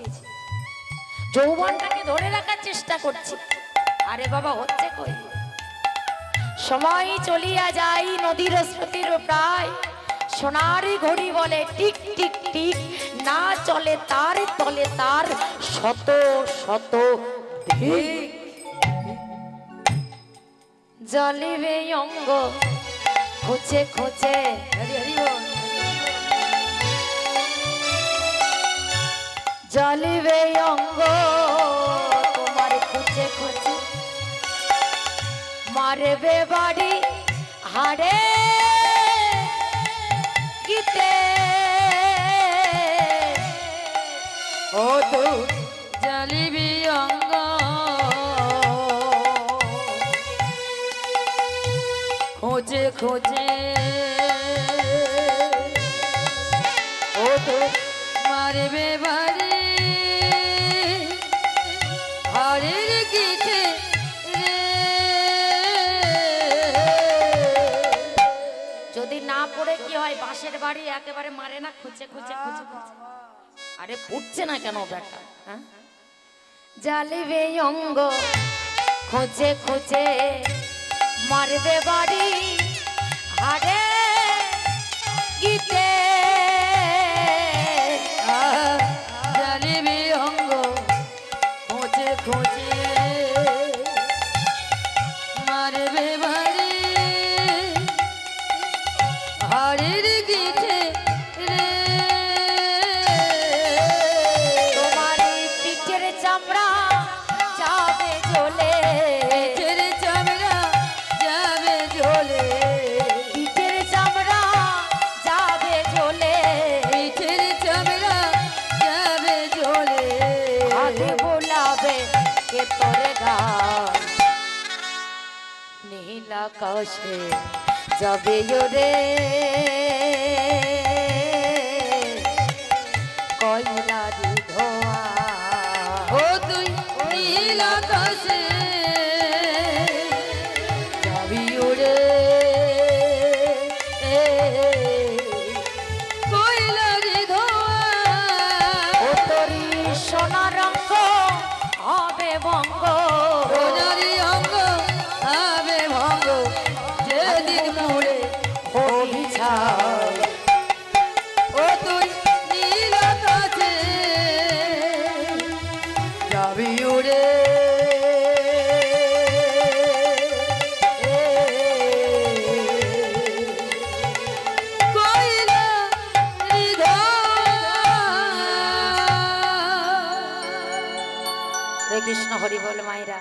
যৌবনটাকে ধরে রাখার চেষ্টা করছি। আরে বাবা হচ্ছে কই, সময় চলিয়া যাই নদীর স্রোতের প্রায়। সোনারি ঘড়ি বলে টিক টিক টিক, না চলে তার তলে তার শত শত ধিক। জ্বলিবে অঙ্গ খুঁজে খুঁজে, জ্বলিবে অঙ্গ তোমার খুঁজে খুঁজে, মারবে বাড়ি হাড়ে গীতে। ও তো জ্বলিবি অঙ্গ খোঁজে খোঁজে, ও তো মারবে বাড়ি হাড়ের গীতে রে। যদি না পড়ে কি হয়, বাঁশের বাড়ি একেবারে মারে না, খুঁজে খুঁজে খুঁজে খুঁজে। আরে ফুটছে না কেন বেটা? হ্যাঁ, জ্বলিবে অঙ্গ খুঁজে খুঁজে, মারবে বাড়ি হাড়ে গীতে। জ্বলিবে কে তোরে গায় নীল আকাশে যাবে রে কয়লারি ধোয়া ও তুই নীল আকাশে যাবি উড়ে কয়লারি ধোয়া ও তোরি সোনা রঙ্গ হবে বঙ্গ সোনারি অঙ্গ হবে ভঙ্গ যেদিন মুড়ে হবি ছাই ও তুই নীল আকাশে যাবি উড়ে কয়লারি ধোয়া হরে কৃষ্ণ হরি বল মায়েরা।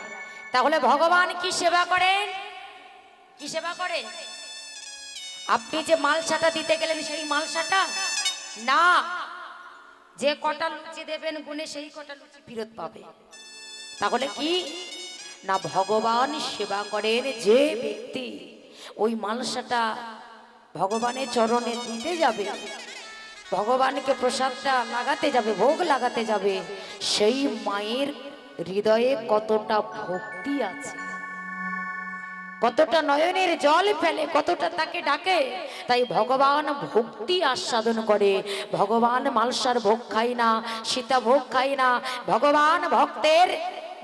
তাহলে ভগবান কি সেবা করেন? কি সেবা করেন? আপনি যে মালসাটা দিতে গেলেন সেই মালসাটা না, যে কটা লুচি দেবেন গুনে সেই কটা লুচি ফেরত পাবে। তাহলে কি না, ভগবান সেবা করেন যে ব্যক্তি ওই মালসাটা ভগবানের চরণে দিতে যাবে, ভগবানকে প্রসাদটা লাগাতে যাবে, ভোগ লাগাতে যাবে, সেই মায়ের হৃদয়ে কতটা ভক্তি আছে, কতটা নয়নের জল ফেলে, কতটা তাকে ডাকে। তাই ভগবান ভক্তি আস্বাদন করে। ভগবান মালসার ভোগ খায় না, সীতা ভোগ খায় না, ভগবান ভক্তের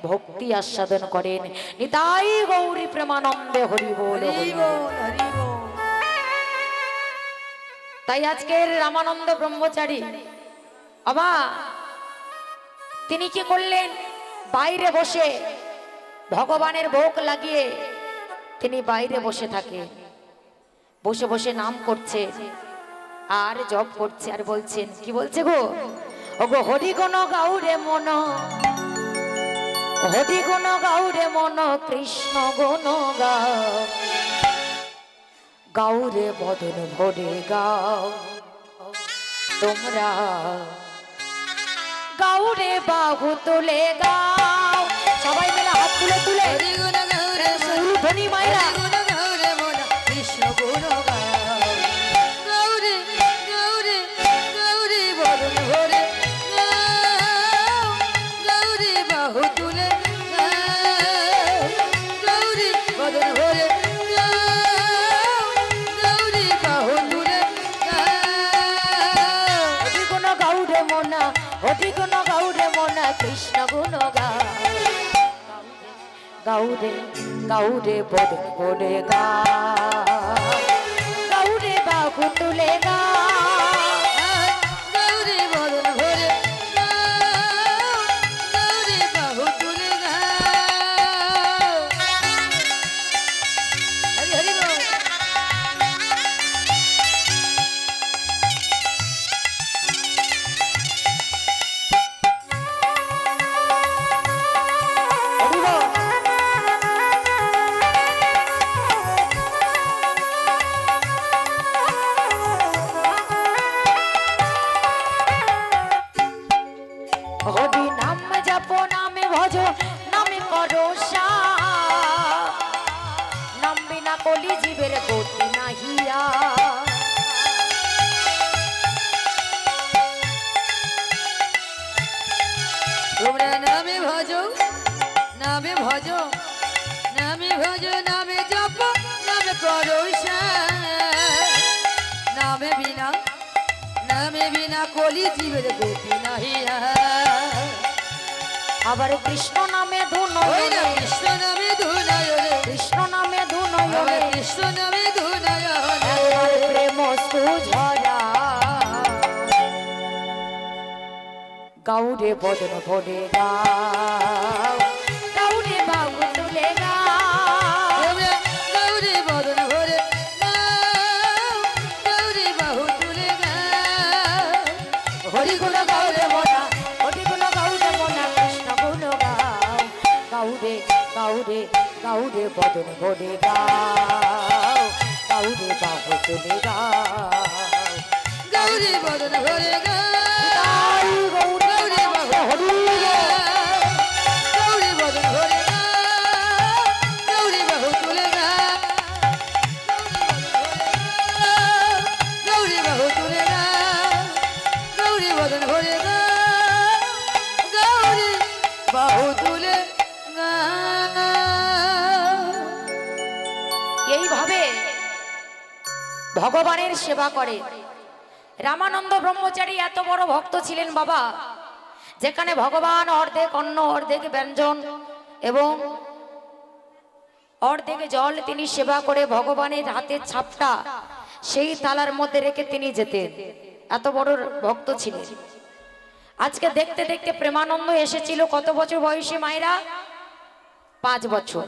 ভক্তি আস্বাদন করেন। নিতাই গৌরী প্রেমানন্দে হরি বল হরি বল। তাই আজকের রামানন্দ ব্রহ্মচারী বাবা তিনি কি করলেন, বাইরে বসে ভগবানের ভোগ লাগিয়ে তিনি বাইরে বসে থাকে, বসে বসে নাম করছে আর জপ করছে আর বলছেন, কি বলছে গো, ওগো হরি গুণ গাউরে মন, হরি গুণ গাউরে মন, কৃষ্ণ গুণ গাও, গাউরে বদন ভরে গাও তোমরা, গাউরে বাহু তুলে গাও। সবাই মিলে হাত তুলে তুলে হরি গুণ গৌরে ধনী মায়েরা গুণ গৌরে মন কৃষ্ণ গুণ গাও, গৌরে গৌরে গৌরে বদন ভরে গাও, গৌরে বাহু তুলে গাও, গৌরে বদন ভরে গাও, গৌরে বাহু তুলে গাও। হরি গুণ গাউরে মনা, হরি গুণ গাউরে মনা, কৃষ্ণ গুণ গাও, গাউরে গাউরে বদন ভরে গাও, গাউরে বাহু তুলে গাও। গৌরে বদন ভরে গাও, গৌরে বাহু তুলে গাও। হরি হরি বল। হরি বল। হরি নাম জপ নামে ভজ নামে করো সা, নাম বিনা কলি জীবের গতি নাহিয়া। তোমরা নামে ভজো, নামে ভজো, নামে ভজো, নামে জপ, নামে করো নামে বিনা, নামে বিনা কলি জীবের গতি নাহিয়া। আবার কৃষ্ণ নামে ধুন, ওই না কৃষ্ণ নামে ধুনায়রে, কৃষ্ণ নামে ধুন, আবার কৃষ্ণ নামে ধুনায়রে। একবার প্রেম সুঝরা, গাউরে বদন ভরে গাও, গাউরে বাহু তুলে গাও। তোমরা গৌরে বদন ভরে গাও, গৌরে বাহু তুলে গাও। হরি গুণ গাউরে মনা, হরি গুণ গাউরে মনা, কৃষ্ণ গুণ গাও, গাউরে গাউরে গাউরে বদন ভরে গাও, গাউরে বাহু তুলে গাও। গৌরে বদন ভরে গাও, তাই গৌরে গৌরে বাহু হরি তুলে গাও, গৌরে বদন বাহু তুলে এইভাবে ভগবানের সেবা করে। রামানন্দ ব্রহ্মচারী এত বড় ভক্ত ছিলেন বাবা, যেখানে ভগবান অর্ধেক অন্ন অর্ধেক ব্যঞ্জন এবং অর্ধেক জল তিনি সেবা করে ভগবানের হাতের ছাপটা সেই থালার মধ্যে রেখে তিনি যেতেন। এত বড় ভক্ত ছিলেন। আজকে দেখতে দেখতে প্রেমানন্দ এসেছিল কত বছর বয়সী মায়েরা? 5 বছর।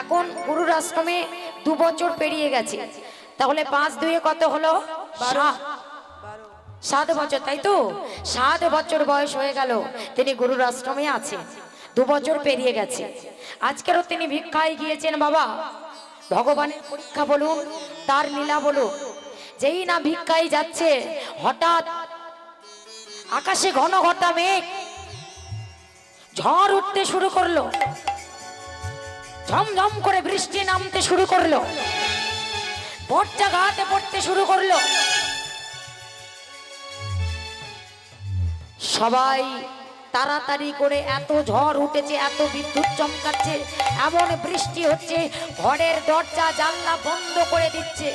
এখন গুরুর আশ্রমে 2 বছর পেরিয়ে গেছে, তাহলে 5 2 কত হলো? 7 বছর, তাই তো? 7 বছর বয়স হয়ে গেল তিনি গুরুর আশ্রমে আছেন। 2 বছর পেরিয়ে গেছে। আজকেরও তিনি ভিক্ষায় গিয়েছেন বাবা। ভগবানের পরীক্ষা বলুন, তার লীলা বলুন। যেই না ভিক্ষায় যাচ্ছে, হঠাৎ আকাশে ঘন ঘটা মেঘ, ঝড় উঠতে শুরু করলো, ঝমঝম করে বৃষ্টি নামতে শুরু করলো, বর্ষা ঘাটে পড়তে শুরু করলো। সবাই তাড়াতাড়ি করে, এত ঝড় উঠেছে, এত বিদ্যুৎ চমকাচ্ছে, এমন বৃষ্টি হচ্ছে, ঘরের দরজা জানলা বন্ধ করে দিচ্ছে।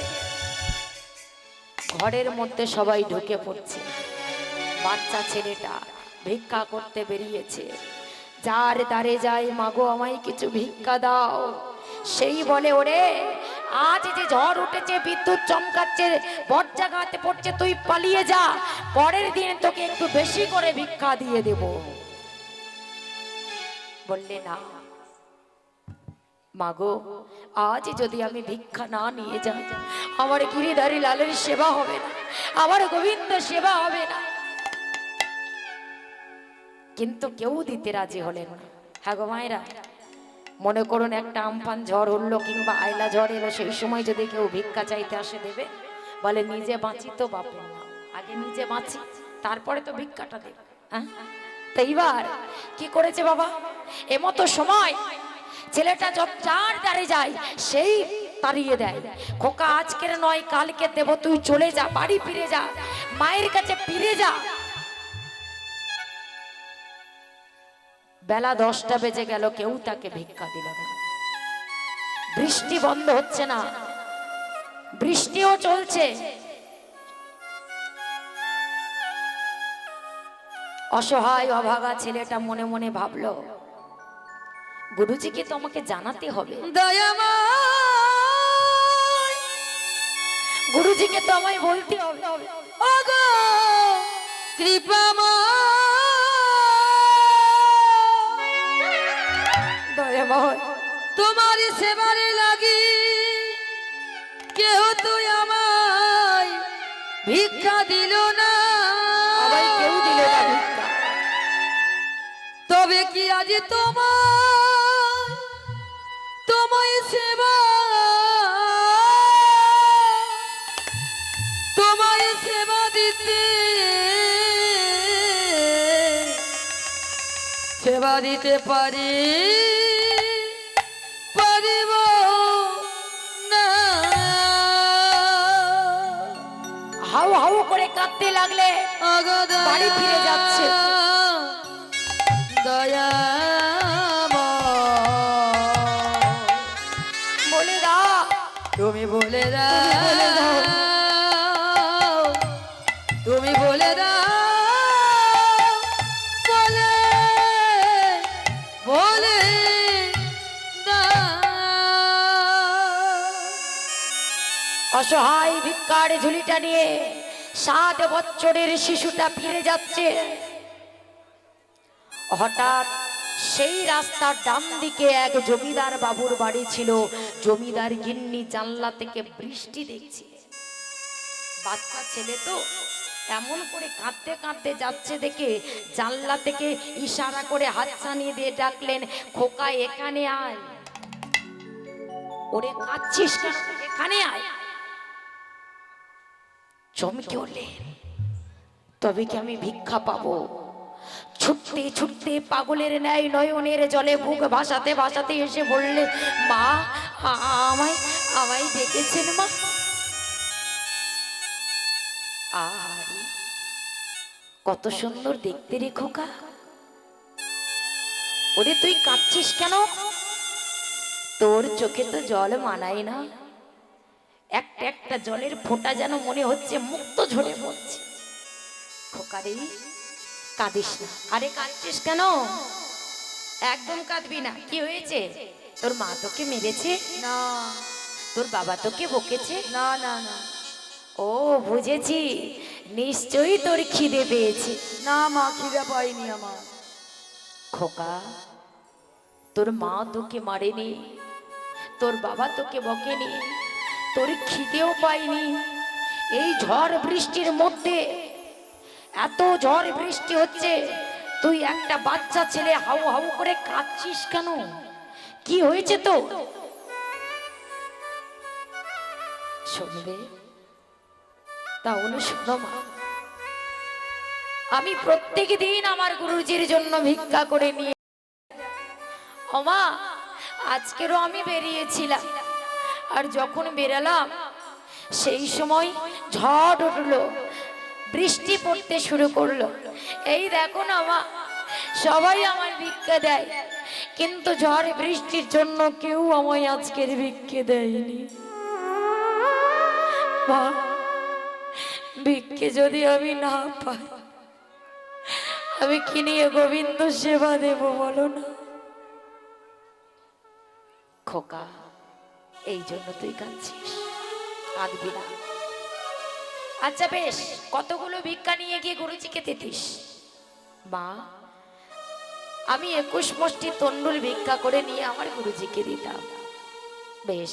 ঘরের মধ্যে সবাই ঢুকে পড়ছে। বাচ্চা ছেলেটা ভিক্ষা করতে বেরিয়েছে। যার দ্বারে যায়, মাগো আমায় কিছু ভিক্ষা দাও। সেই বলে, ওরে আজ যে ঝড় উঠেছে, বিদ্যুৎ চমকাচ্ছে, বজ্রাঘাতে পড়ছে, তুই পালিয়ে যা, পরের দিন তোকে একটু বেশি করে ভিক্ষা দিয়ে দেব। বললে, না মাগো, আজ যদি আমি ভিক্ষা না নিয়ে যাই, আমার গিরিধারী লালের সেবা হবে না, আমার গোবিন্দ সেবা হবে না। কিন্তু কেউ দিতে রাজি হলেন না। হ্যাঁ গো মায়েরা, মনে করুন একটা আমফান ঝড় উঠলো কিংবা আইলা ঝড় এলো, সেই সময় যদি কেউ ভিক্ষা চাইতে আসে, দেবে? বলে, নিজে বাঁচি তো বাপের নাম, আগে নিজে বাঁচি, তারপরে তো ভিক্ষাটা দেবে। হ্যাঁ, তো এইবার কি করেছে বাবা? এমতো সময় ছেলেটা যার দ্বারে যায়, সেই তাড়িয়ে দেয়। খোকা আজকের নয়, কালকে দেব, তুই চলে যা, বাড়ি ফিরে যা, মায়ের কাছে ফিরে যা। বেলা 10টা বেজে গেল, কেউ তাকে ভিক্ষা দিল না। বৃষ্টি বন্ধ হচ্ছে না, বৃষ্টিও চলছে। অসহায় অভাগা ছেলেটা মনে মনে ভাবলো, গুরুজিকে তো আমাকে জানাতে হবে, দয়াময় গুরুজিকে তো আমায় বলতে হবে। ওগো কৃপাময়, দয়াময়, তোমার সেবারে লাগি কেউ তুই আমায় ভিক্ষা দিল না। আমায় কেউ দিল না ভিক্ষা। তবে কি আজ তোমায় সেবা, তোমায় সেবা দিতে, সেবা দিতে পারিব না। হাউ হাউ করে কাঁদতে লাগলে, বাড়ি ফিরে যাচ্ছে। দয়া বলে দাও, তুমি বলে দাও, তুমি বলে দাও, বলে দাও। অসহায় ভিক্ষার ঝুলিটা নিয়ে 7 বছরের শিশুটা ফিরে যাচ্ছে। হঠাৎ সেই রাস্তার ডান দিকে এক জমিদার বাবুর বাড়ি ছিল। জমিদার গিন্নি জানলা থেকে বৃষ্টি দেখছে। বাচ্চা ছেলে তো এমন করে কাঁদতে কাঁদতে যাচ্ছে দেখে জানলা থেকে ইশারা করে হাতছানি দিয়ে ডাকলেন, খোকা এখানে আয়। ওরে কাঁদছিস কেন, এখানে আয়। চমকে উঠলেন, তবে কি আমি ভিক্ষা পাবো? ছুটতে ছুটতে পাগলের ন্যায় নয়নের জলে বুক ভাসাতে ভাসাতে এসে বললে, মা আমায় ডেকেছেন মা? আরে কত সুন্দর দেখতে রে খোকা, ওরে তুই কাঁদছিস কেন? তোর চোখে তো জল মানায় না, একটা একটা জলের ফোঁটা যেন মনে হচ্ছে মুক্ত ঝরে পড়ছে। খোকারে কাঁদিস না। আরে কাঁদছিস কেন? একদম কাঁদবি না। কি হয়েছে? তোর মা তোকে মেরেছে? না তোর বাবা তোকে বকেছে? না না না ও বুঝেছি, নিশ্চয়ই তোর খিদে পেয়েছে। না মা, খিদে পাইনি আমার। খোকা, তোর মা তোকে মারেনি, তোর বাবা তোকে বকেনি, তোর খিদেও পাইনি। এই ঝড় বৃষ্টির মধ্যে, এত ঝড় বৃষ্টি হচ্ছে, তুই একটা বাচ্চা ছেলে হাউ হাউ করে কাঁদছিস কেন? কি হয়েছে তো? শুনবে? তাহলে শোনো মা, আমি প্রত্যেক দিন আমার গুরুজির জন্য ভিক্ষা করে নিয়ে, মা আজকেরও আমি বেরিয়েছিলাম, আর যখন বেরালাম সেই সময় ঝড় উঠলো, বৃষ্টি পড়তে শুরু করলো। এই দেখো না মা, সবাই আমার ভিক্ষা দেয়, কিন্তু ঝড় বৃষ্টির জন্য কেউ আমায় আজকের ভিক্ষে দেয়নি। মা, ভিক্ষে যদি আমি না পাই, আমি কি নিয়ে গোবিন্দ সেবা দেব বলো না? খোকা, এই জন্য তুই কাঁদছিস, কাঁদবি না। আচ্ছা বেশ, কতগুলো ভিক্ষা নিয়ে গিয়ে গুরুজিকে দিতিস? মা, আমি 21 মুষ্টি তন্ডুল ভিক্ষা করে নিয়ে আমার গুরুজিকে দিতাম। বেশ,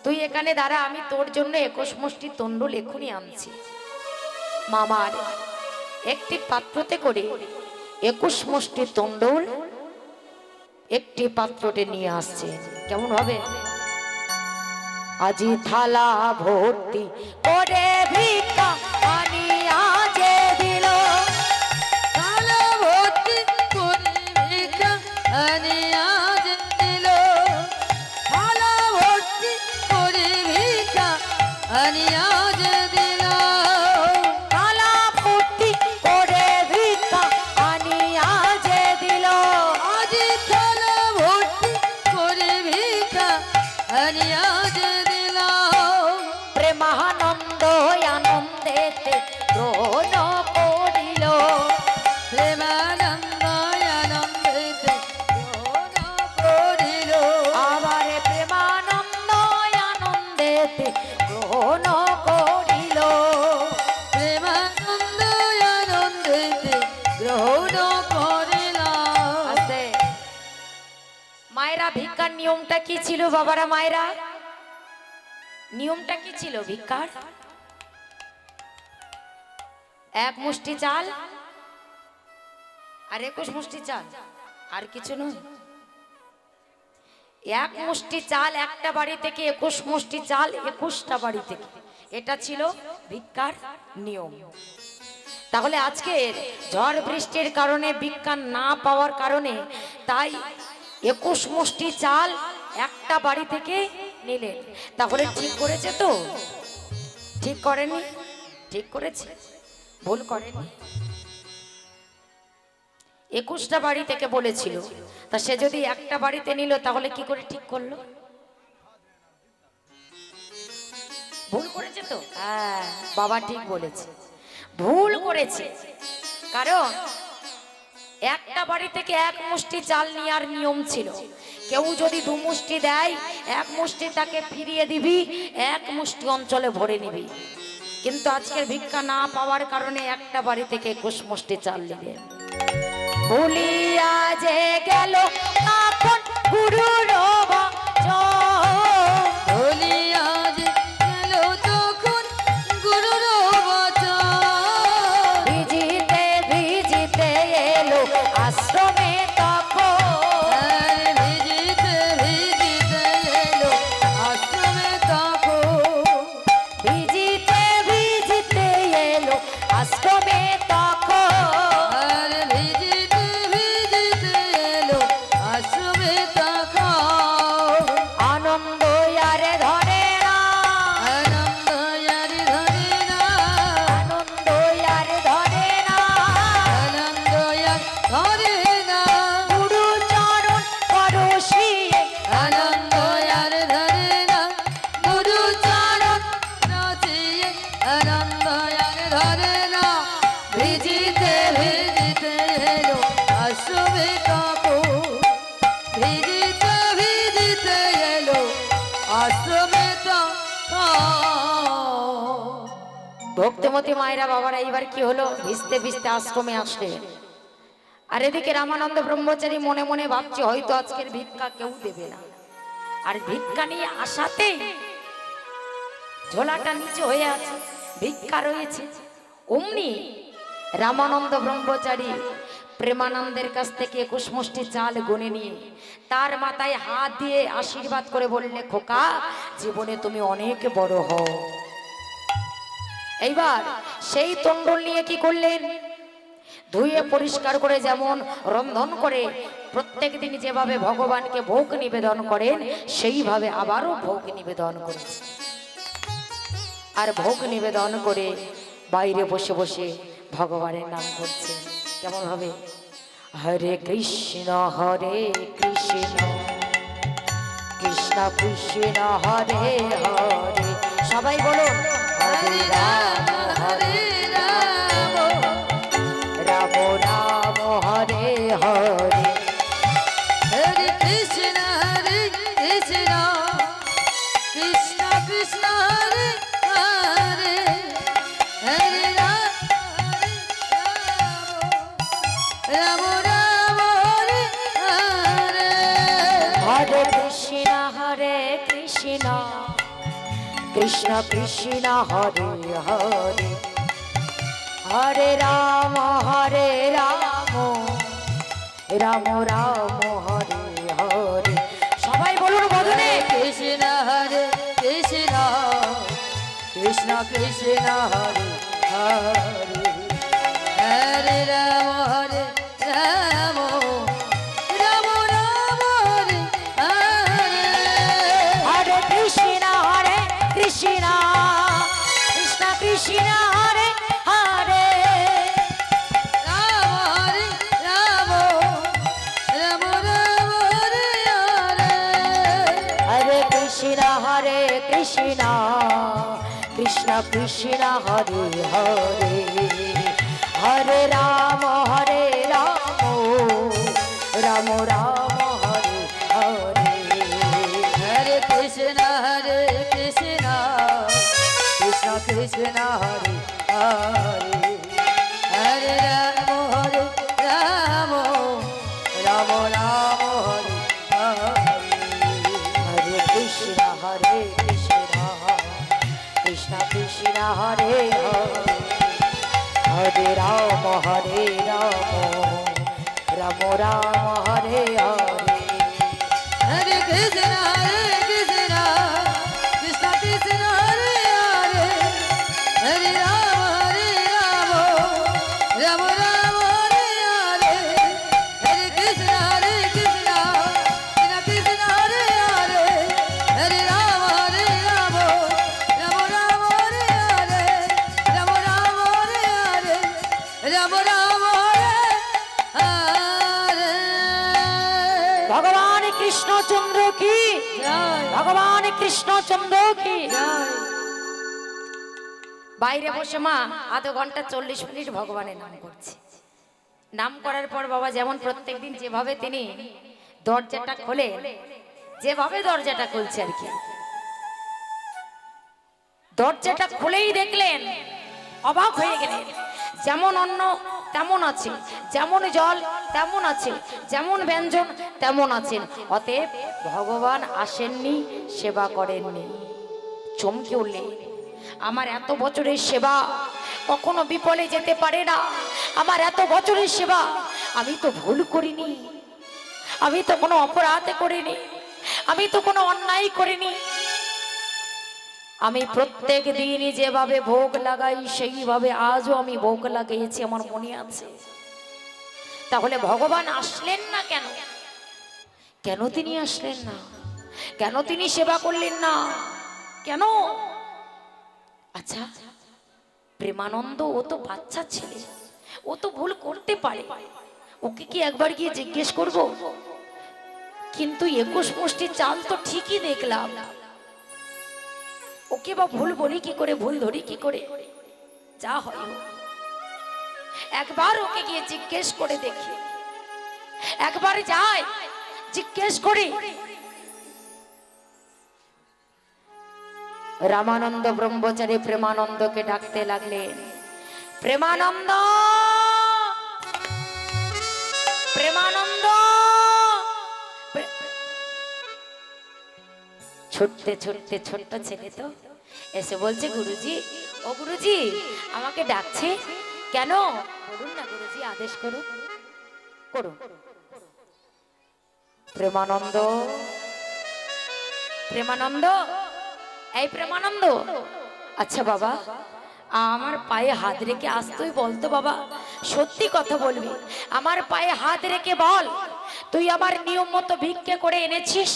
তুই এখানে দাঁড়া, আমি তোর জন্য 21 মুষ্টি তন্ডুল এখনই আনছি। মামার একটি পাত্রতে করে 21 মুষ্টি তন্ডুল একটি পাত্রতে নিয়ে আসছে। কেমন হবে? আজি থালা ভর্তি করে ভিক্ষা আনিয়া যে দিল, থালা ভর্তি করে ভিক্ষা আনিয়া যে দিল, থালা ভর্তি করে ভিক্ষা আনিয়া যে দিল, থালা ভর্তি করে ভিক্ষা আনিয়া যে দিল। আজি থালা ভর্তি করে ভিক্ষা আনিয়া যে দিল, প্রেমানন্দ আনন্দেতে গ্রহণ করিল, প্রেমানন্দ আনন্দেতে গ্রহণ করিল, আবার প্রেমানন্দ আনন্দেতে গ্রহণ করিল। প্রেমানন্দ আনন্দেতে গ্রহণ করিল। আস্তে। মায়েরা, ভিক্ষার নিয়মটা কি ছিল বাবারা? মায়েরা, নিয়মটা কি ছিল ভিক্ষার? এক মুষ্টি চাল আর 21 মুষ্টি চাল, আর কিছু নয়। এক মুষ্টি চাল একটা বাড়ি থেকে, 21 মুষ্টি চাল 21টা বাড়ি থেকে, এটা ছিল ভিক্ষার নিয়ম। তাহলে আজকে ঝড় বৃষ্টির কারণে, ভিক্ষা না পাওয়ার কারণে, তাই 21 মুষ্টি চাল একটা বাড়ি থেকে নিলেন। তাহলে ঠিক করেছে তো? ঠিক করেনি? ঠিক করেছে, ভুল করেনি। 21টা বাড়ি থেকে বলেছিল, তা সে যদি একটা বাড়িতে নিল তাহলে কি করে ঠিক করলো? ভুল করেছে তো? হ্যাঁ, বাবা ঠিক বলেছে, ভুল করেছে। কারণ একটা বাড়ি থেকে এক মুষ্টি চাল নেওয়ার নিয়ম ছিল। কেউ যদি 2 মুষ্টি দেয়, 1 মুষ্টি তাকে ফিরিয়ে দিবি, 1 মুষ্টি অঞ্চলে ভরে নিবি। কিন্তু আজকের ভিক্ষা না পাওয়ার কারণে একটা বাড়ি থেকে 21 মুষ্টি চাল নিবে। ভুলিয়া যে গেল আপন গুরুর বচন, ভুলিয়া যে গেল তখন গুরুর বচন, ভিজিতে ভিজিতে এলো আশ্রমে তখন, আর ভিজিতে ভিজিতে এলো আশ্রমে তখন, ভিজিতে ভিজিতে এলো আশ্রমে তখন, আর ভিজিতে ভিজিতে এলো আশ্রমে তখন, আনন্দ আরে ধরে না, আনন্দ আর ধরে না, আনন্দ আরে ধরে না, আনন্দ আর ধরে না, হবে কাপড় ভিজিতে ভিজিতে এলো আশ্রমে ভক্তিমতী মায়েরা বাবারা এইবার কি হলো, ভিজতে ভিজতে আশ্রমে আসলে। আর এদিকে রামানন্দ ব্রহ্মচারী মনে মনে ভাবছে হয়তো আজকের ভিক্ষা কেউ দেবে না। আর ভিক্ষা নিয়ে আসাতেই ঝোলাটা নিচে হয়ে আছে, ভিক্ষা রয়েছে। অমনি রামানন্দ ব্রহ্মচারী প্রেমানন্দের কাছ থেকে 21 মুষ্টি চাল গুনে নিয়ে তার মাথায় হাত দিয়ে আশীর্বাদ করে বললে, খোকা জীবনে তুমি অনেক বড় হও। এইবার সেই তন্ডল নিয়ে কি করলেন, ধুয়ে পরিষ্কার করে যেমন রন্ধন করে প্রত্যেক দিন যেভাবে ভগবানকে ভোগ নিবেদন করেন সেইভাবে আবারও ভোগ নিবেদন করেছে। আর ভোগ নিবেদন করে বাইরে বসে বসে ভগবানের নাম করছে। কেমন হবে, হরে কৃষ্ণ কৃষ্ণ কৃষ্ণ হরে হরে। সবাই বলুন, হরে রাম হরে রাম রাম রাম হরে হরে। হরে কৃষ্ণ কৃষ্ণ কৃষ্ণ হরে হরে হরে রাম রাম রাম হরে হরে। হরে কৃষ্ণ কৃষ্ণ কৃষ্ণ হরে হরে হরে রাম রাম রাম হরে হরে। সবাই বলুন বদনে, কৃষ্ণ হরে কৃষ্ণ কৃষ্ণ কৃষ্ণ হরে হরে হরে রাম রাম রাম রাম হরে হরে। হরে কৃষ্ণ কৃষ্ণ কৃষ্ণ হরে হরে রাম হরে রাম রাম রাম হরে হরে। হরে কৃষ্ণ কৃষ্ণ কৃষ্ণ হরে হরে হরে রাম রাম রাম হরে হরে। হরে কৃষ্ণ কৃষ্ণ কৃষ্ণ হরে হরে হরে রাম রাম রাম হরে হরে। হরে কৃষ্ণ কৃষ্ণ কৃষ্ণ হরে হরে হরে রাম রাম রাম হরে হরে। হরে কৃষ্ণ কৃষ্ণ কৃষ্ণ হরে হরে হরে রাম রাম রাম হরে হরে। হরে কৃষ্ণ কৃষ্ণ কৃষ্ণ হরে হরে হরে রাম রাম রাম হরে হরে রাম হরে হরে রাম হরে হরে। ভগবান কৃষ্ণচন্দ্র কি জয় ভগবান কৃষ্ণচন্দ্র কি। জয়। বাইরে বসে মা আধা ঘন্টা 40 মিনিট ভগবানের নাম করছে। নাম করার পর বাবা যেমন প্রত্যেকদিন যেভাবে তিনি দরজাটা খোলে, যেভাবে দরজাটা খুলছে আর কি, দরজাটা খুলেই দেখলেন, অবাক হয়ে গেলেন। যেমন অন্ন তেমন আছে, যেমন জল তেমন আছে, যেমন ব্যঞ্জন তেমন আছেন। অতএব ভগবান আসেননি, সেবা করেননি। চমকে উঠলেন, আমার এত বছরের সেবা কখনো বিফলে যেতে পারে না। আমার এত বছরের সেবা আমি তো ভুল করিনি, আমি তো কোনো অপরাধ করিনি, আমি তো কোনো অন্যায় করিনি। আমি প্রত্যেক দিনই যেভাবে ভোগ লাগাই সেইভাবে আজও আমি ভোগ লাগিয়েছি, আমার মনে আছে। তাহলে ভগবান আসলেন না কেন? কেন তিনি আসলেন না? কেন তিনি সেবা করলেন না? কেন? আচ্ছা, প্রেমানন্দ ও তো বাচ্চা ছেলে, ও তো ভুল করতে পারে, ওকে কি একবার গিয়ে জিজ্ঞেস করব? কিন্তু 21 মুষ্টি চাল তো ঠিকই দেখলাম, ওকে বা ভুল বলি কি করে, ভুল ধরি কি করে? যা হয় হোক, একবার ওকে গিয়ে জিজ্ঞেস করে দেখি। একবার যাই জিজ্ঞেস করি। রামানন্দ ব্রহ্মচারী প্রেমানন্দকে ডাকতে লাগলেন, প্রেমানন্দ, প্রেমানন্দ। ছুটতে ছুটতে ছোট্ট ছেলে তো এসে বলছে, গুরুজি, ও গুরুজি, আমাকে ডাকছে কেন? বলুন না গুরুজি, আদেশ করুন, করুন। প্রেমানন্দ, প্রেমানন্দ, এই প্রেমানন্দ, আচ্ছা বাবা, আমার পায়ে হাত রেখে আসতেই বলতো বাবা, সত্যি কথা বলবি, আমার পায়ে হাত রেখে বল, তুই আমার নিয়ম মতো ভিক্ষে করে এনেছিস?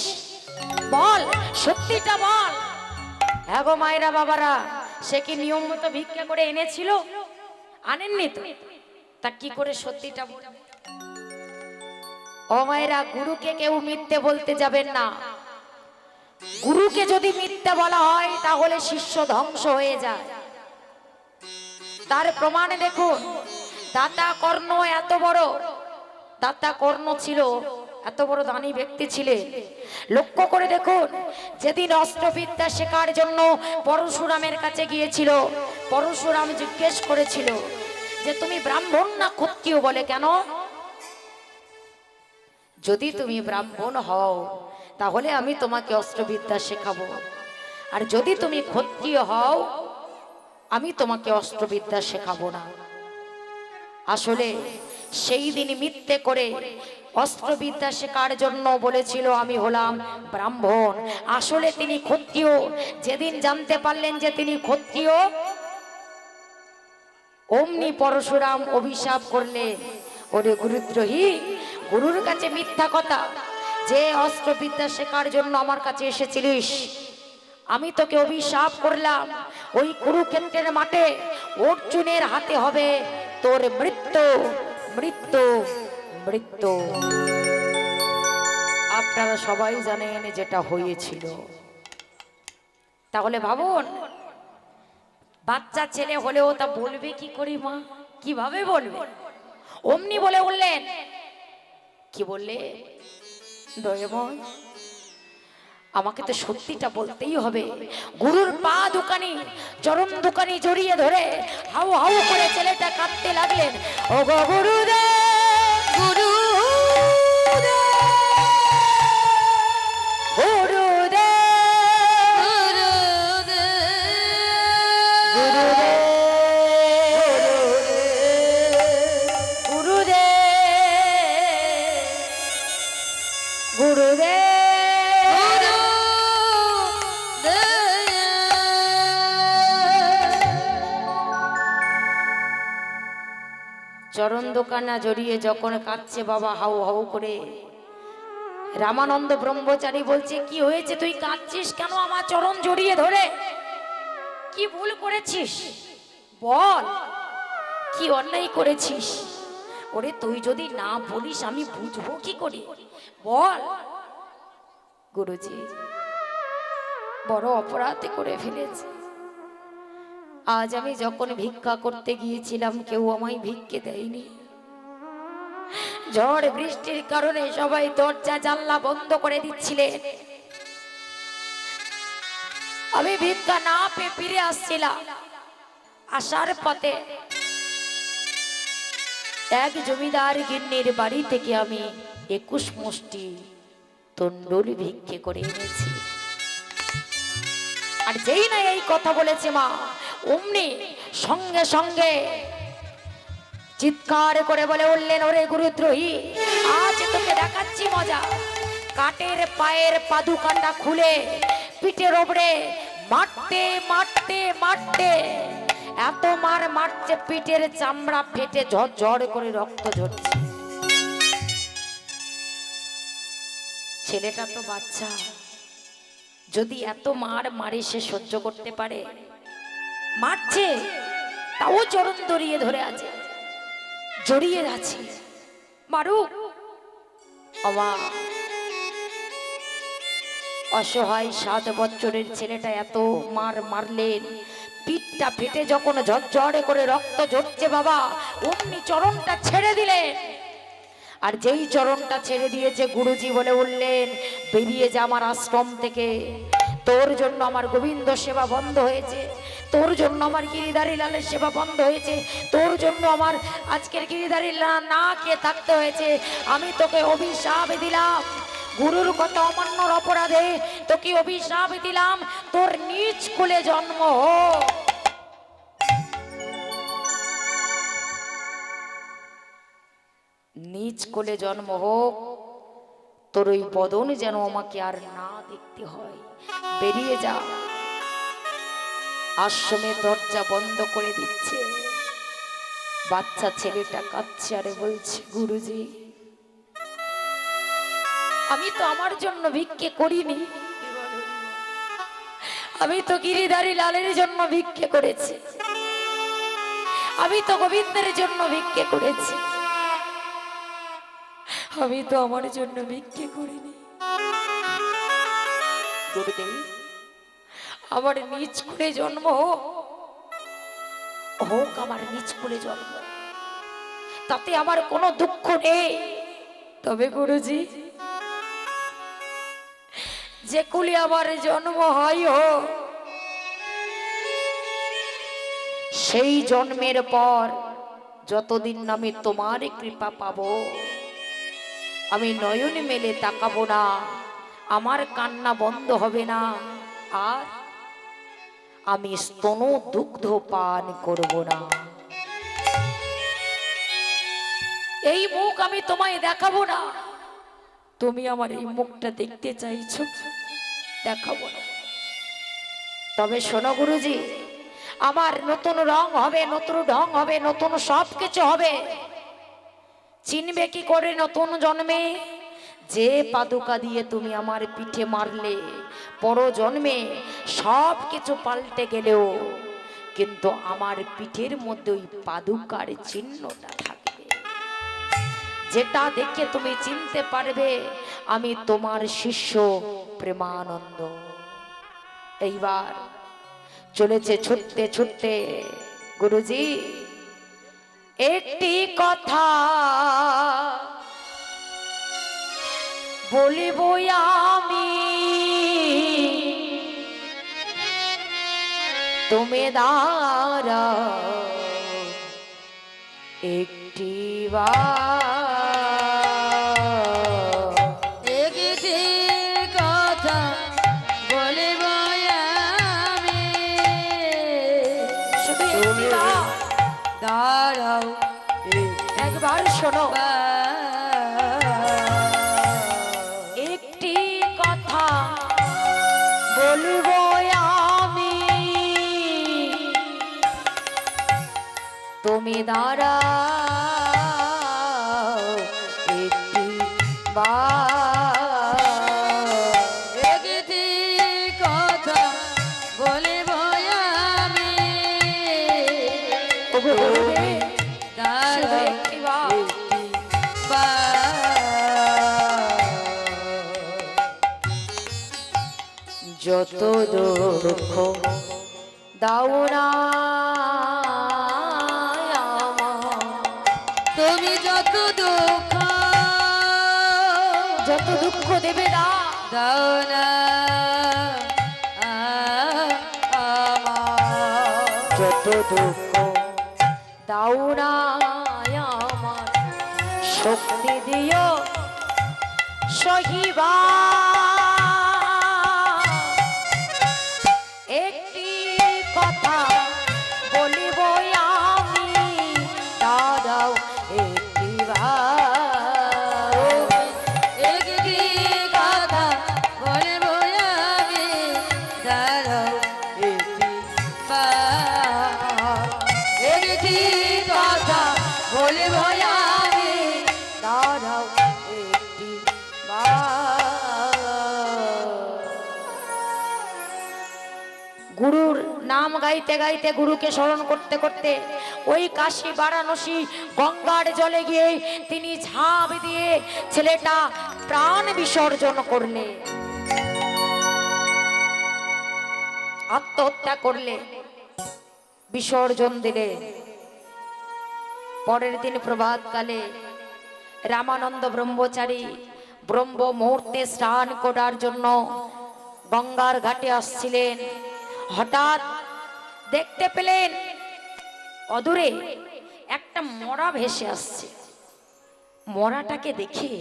বল, সত্যিটা বল। হ্যাঁ গো মায়েরা বাবারা, সে কি নিয়ম মতো ভিক্ষা করে এনেছিল? আনেননি তো, তা কি করে সত্যিটা বল? ও মায়েরা, গুরুকে কেউ মিথ্যে বলতে যাবেন না। গুরুকে যদি মিথ্যে বলা হয় তাহলে শিষ্য ধ্বংস হয়ে যায়। তার প্রমাণে দেখুন, দাতা কর্ণ এত বড়, দাতা কর্ণ ছিল এত বড় দানী ব্যক্তি ছিলেন। লক্ষ্য করে দেখুন, যেদিন অস্ত্রবিদ্যা শেখার জন্য পরশুরামের কাছে গিয়েছিল, পরশুরাম জিজ্ঞেস করেছিল যে তুমি ব্রাহ্মণ না ক্ষত্রিয়? বলে কেন? যদি তুমি ব্রাহ্মণ হও তাহলে আমি তোমাকে অস্ত্রবিদ্যা শেখাবো, আর যদি তুমি ক্ষত্রিয় হও আমি তোমাকে অস্ত্রবিদ্যা শেখাবো না। আসলে সেই দিন মিথ্যে করে অস্ত্রবিদ্যা শেখার জন্য বলেছিল আমি হলাম ব্রাহ্মণ, আসলে তিনি ক্ষত্রিয়। যেদিন জানতে পারলেন যে তিনি ক্ষত্রিয়, অমনি পরশুরাম অভিশাপ করলেন, ওরে গুরুদ্রোহী, গুরুর কাছে মিথ্যা কথা, যে অস্ত্রবিদ্যা শেখার জন্য আমার কাছে এসেছিলিস, আমি তোকে অভিশাপ করলাম, ওই কুরুক্ষেত্রের মাঠে অর্জুনের হাতে হবে তোর মৃত্যু, মৃত্যু, মৃত্যু। আপনারা সবাই জানেন যেটা হয়েছিল। তাহলে ভাবুন, বাচ্চা ছেলে হলেও তা বলবে কি করি মা, কিভাবে বলবে? অমনি বলে উঠলেন, কি বললে? দয়াময়, আমাকে তো সত্যিটা বলতেই হবে। গুরুর পা দোকানি, চরণ দোকানি জড়িয়ে ধরে হাউ হাউ করে ছেলেটা কাঁদতে লাগলেন, ও গো গুরুদেব, গুরুদেব, গুরুদেব, গুরুদেব, গুরুদেব, গুরুদেব। চরণ দোকানা জড়িয়ে যখন কাঁদছে বাবা হাউ হাউ করে, রামানন্দ ব্রহ্মচারী বলছে, কি হয়েছে, তুই কাঁদছিস কেন আমার চরণ জড়িয়ে ধরে? কি ভুল করেছিস বল, কি অন্যায় করেছিস? ওরে তুই যদি না বলিস আমি বুঝবো কি করে, বল। গুরুজি, বড় অপরাধ করে ফেলেছি। আজ আমি যখন ভিক্ষা করতে গিয়েছিলাম কেউ আমায় ভিক্ষে দেয়নি। ঝড় বৃষ্টির কারণে সবাই দরজা জানলা বন্ধ করে দিচ্ছিলেন। আমি ভিক্ষা না পেয়ে ফিরে আসছিলাম। আসার পথে এক জমিদার গিন্নির বাড়ি থেকে আমি 21 মুষ্টি তন্ডুল ভিক্ষে করে এনেছি। আর যেই না এই কথা বলেছে মা, অমনি সঙ্গে সঙ্গে চিৎকার করে বলে উঠলেন, ওরে গুরুদ্রোহী, আজ তোকে দেখাচ্ছি মজা। কাঠের পায়ের পাদুকাটা খুলে পিঠের ওপরে মারতে মারতে মারতে এত মার মারছে পিঠের চামড়া ফেটে ঝরঝর করে রক্ত ঝরছে। ছেলেটা তো বাচ্চা, যদি এত মার মারে সে সহ্য করতে পারে? মারছে তাও চরণ জড়িয়ে ধরে আছে, জড়িয়ে আছে, মারুক। অসহায় 7 বছরের ছেলেটা এত মার মারলেন, পিঠটা ফেটে যখন ঝরঝরে করে রক্ত ঝরছে বাবা, অমনি চরণটা ছেড়ে দিলেন। আর যেই চরণটা ছেড়ে দিয়েছে গুরুজি বলে উঠলেন, বেরিয়ে যা আমার আশ্রম থেকে, তোর জন্য আমার গোবিন্দ সেবা বন্ধ হয়েছে, তোর জন্য আমার গিরিধারী লালের সেবা বন্ধ হয়েছে, তোর জন্য আমার আজকের গিরিধারী লাল না খেয়ে থাকতে হয়েছে। আমি তোকে অভিশাপ দিলাম, গুরুর কথা অমান্যর অপরাধে তোকে অভিশাপ দিলাম, তোর নিজ কুলে জন্ম হোক। নিজ কোলে জন্ম হোক, তোর ওই বদন যেন আমাকে আর না দেখতে হয়, বেরিয়ে যা। আশ্রমে দরজা বন্ধ করে দিচ্ছে, বাচ্চা ছেলেটা কাঁদছে আরে বলছে, গুরুজি আমি তো আমার জন্য ভিক্ষে করিনি, আমি তো গিরিধারী লালের জন্য ভিক্ষে করেছি, আমি তো গোবিন্দের জন্য ভিক্ষে করেছি, আমি তো আমার জন্য ভিক্ষে করিনি। গুরুদেব আমার নিজ কুলে জন্ম হোক, আমার নিজ কুলে জন্ম, তাতে আমার কোনো দুঃখ নেই। তবে গুরুজি যে কুলে আমার জন্ম হয় হোক, সেই জন্মের পর যতদিন আমি তোমার কৃপা পাবো, আমি নয়ন মেলে তাকাবো না, আমার কান্না বন্ধ হবে না, আর আমি স্তন দুগ্ধ পান করব না। এই মুখ আমি তোমায় দেখাবো না, তুমি আমার এই মুখটা দেখতে চাইছো, দেখাবো না। তবে শোনো গুরুজি, আমার নতুন রং হবে, নতুন ঢং হবে, নতুন সব কিছু হবে। চিনবে কি করে নতুন জন্মে? যে পাদুকা দিয়ে তুমি আমার পিঠে মারলে, পর জন্মে সব কিছু পাল্টে গেলেও কিন্তু আমার পিঠের মধ্যে ওই পাদুকার চিহ্নটা থাকবে, যেটা দেখে তুমি চিনতে পারবে আমি তোমার শিষ্য প্রেমানন্দ। এইবার চলেছে ছুটতে ছুটতে গুরুজি, একটি কথা বলিব আমি, তুমি দাঁড়াও একটি একটি কথা বলিব আমি, শুধু একটি বার, দাঁড়াও একবার শোনো। একটি কথা বলিব আমি, তুমি দাঁড়াও একটি বার। একটি কথা বলিব আমি, ওগো গুরুদেব, শুধু দাঁড়াও একটি বার। যত দুঃখ দাও না আমার, তুমি যত দুঃখ যত দুঃখ দেবে দাও, দাও না আমার, যত দুঃখ দাও না আমার, শক্তি দিও সহিবা। একটি কথা বলিব আমি, দাঁড়াও একটি বার। একটি কথা বলিব আমি, দাঁড়াও একটি বার। একটি কথা বলিব আমি, দাঁড়াও একটি গুরুর নাম গাইতে গাইতে, গুরুকে স্মরণ করতে করতে ওই কাশী বারাণসী গঙ্গার জলে গিয়ে তিনি ঝাঁপ দিয়ে ছেলেটা প্রাণ বিসর্জন করলে, আত্মহত্যা করলে, বিসর্জন দিলে। পরের দিন প্রভাতকালে রামানন্দ ব্রহ্মচারী ব্রহ্ম মুহূর্তে স্নান করার জন্য গঙ্গার ঘাটে আসছিলেন। হঠাৎ দেখতে পেলেন অদূরে একটা মরা ভেসে আসছে। মরাটাকে দেখে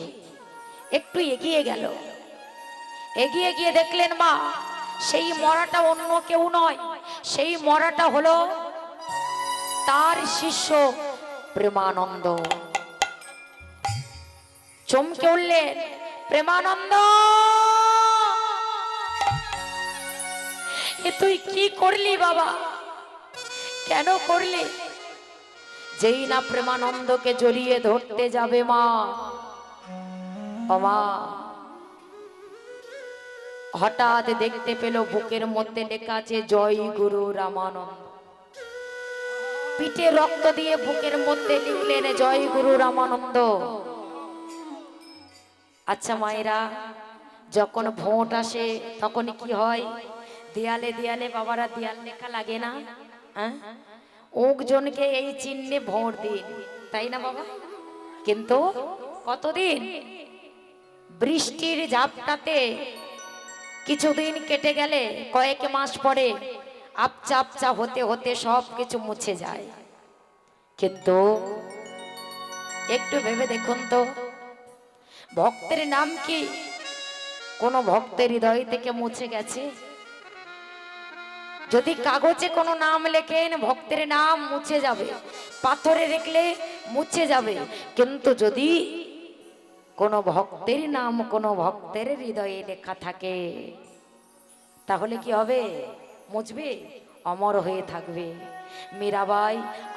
একটু এগিয়ে গেল। এগিয়ে গিয়ে দেখলেন মা, সেই মরাটা অন্য কেউ নয়, সেই মরাটা হলো তার শিষ্য প্রেমানন্দ। চমকে উঠলেন, প্রেমানন্দ এ তুই কি করলি বাবা, কেন করলি? যেই না প্রেমানন্দকে জড়িয়ে ধরতে যাবে মা, ও মা, হঠাৎ দেখতে পেল বুকের মধ্যে লেখা আছে জয় গুরু রামানন্দ। পিঠে রক্ত দিয়ে বুকের মধ্যে লিখলেন জয় গুরু রামানন্দ। আচ্ছা মায়েরা, যখন ভোট আসে তখন কি হয়? দেয়ালে দেয়ালে বাবারা দেয়াল লেখা লাগে না? হ্যাঁ, অনেকজনকে এই চিহ্নে ভোট দিন, তাই না বাবা? কিন্তু কতদিন? বৃষ্টির ঝাপটাতে কিছুদিন কেটে গেলে কয়েক মাস পরে আপচা আপচা হতে হতে সব কিছু মুছে যায়। কিন্তু একটু ভেবে দেখুন তো, ভক্তের নাম কি কোন ভক্তের হৃদয় থেকে মুছে গেছে? যদি কাগজে কোনো নাম লেখেন ভক্তের নাম মুছে যাবে, পাথরে লিখলে মুছে যাবে, কিন্তু যদি কোন ভক্তের নাম কোন ভক্তের হৃদয়ে লেখা থাকে তাহলে কি হবে? মুছবে? অমর হয়ে থাকবে। মীরাবাই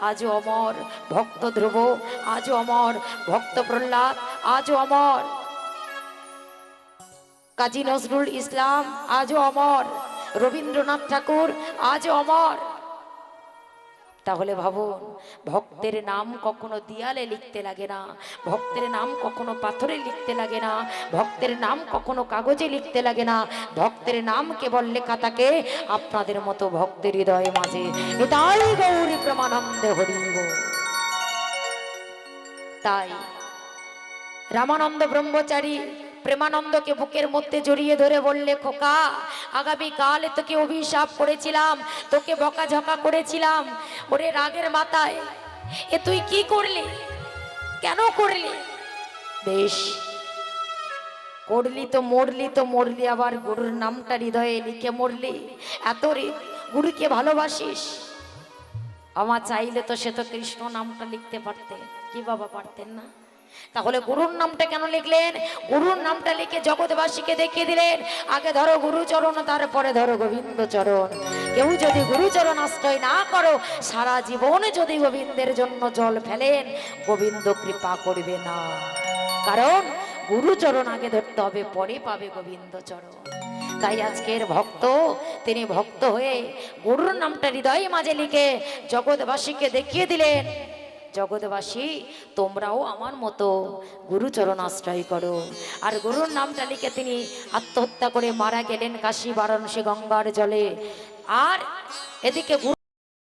আজও অমর, ভক্ত ধ্রুব আজও অমর, ভক্ত প্রহ্লাদ আজও অমর, কাজী নজরুল ইসলাম আজও অমর, রবীন্দ্রনাথ ঠাকুর আজও অমর। তাহলে ভাবুন, ভক্তের নাম কখনো দেয়ালে লিখতে লাগে না, ভক্তের নাম কখনো পাথরে লিখতে লাগে না, ভক্তের নাম কখনো কাগজে লিখতে লাগে না, ভক্তের নাম কেবল লেখা থাকে আপনাদের মতো ভক্তের হৃদয়ে মাঝে। এটাই গৌরী প্রেমানন্দে হরি বল। তাই রামানন্দ ব্রহ্মচারী প্রেমানন্দকে বুকের মধ্যে জড়িয়ে ধরে বললে, খোকা, আগামী কাল তোকে অভিশাপ করেছিলাম, তোকে বকাঝকা করেছিলাম, ওরে রাগের মাথায় এ তুই কি করলি, কেন করলি? বেশ করলি তো মরলি, তো মরলি আবার গুরুর নামটা হৃদয়ে লিখে মরলি। এত গুরুকে ভালোবাসিস, আমার চাইলে তো সে তো কৃষ্ণ নামটা লিখতে পারতেন, কি বাবা পারতেন না? তাহলে গুরুর নামটা কেন লিখলেন? গুরুর নামটা লিখে জগৎবাসীকে দেখিয়ে দিলেন, আগে ধরো গুরুচরণ, তারপরে ধরো গোবিন্দ চরণ। কেউ যদি গুরুচরণ আশ্রয় না করো, সারা জীবনে যদি গোবিন্দের জন্য জল ফেলেন, গোবিন্দ কৃপা করবে না। কারণ গুরুচরণ আগে ধরতে হবে, পরে পাবে গোবিন্দ চরণ। তাই আজকের ভক্ত, তিনি ভক্ত হয়ে গুরুর নামটা হৃদয়ে মাঝে লিখে জগৎবাসীকে দেখিয়ে দিলেন, জগৎবাসী তোমরাও আমার মতো গুরুচরণ আশ্রয় করো। আর গুরুর নামটা লিখে তিনি আত্মহত্যা করে মারা গেলেন কাশী বারাণসী গঙ্গার জলে। আর এদিকে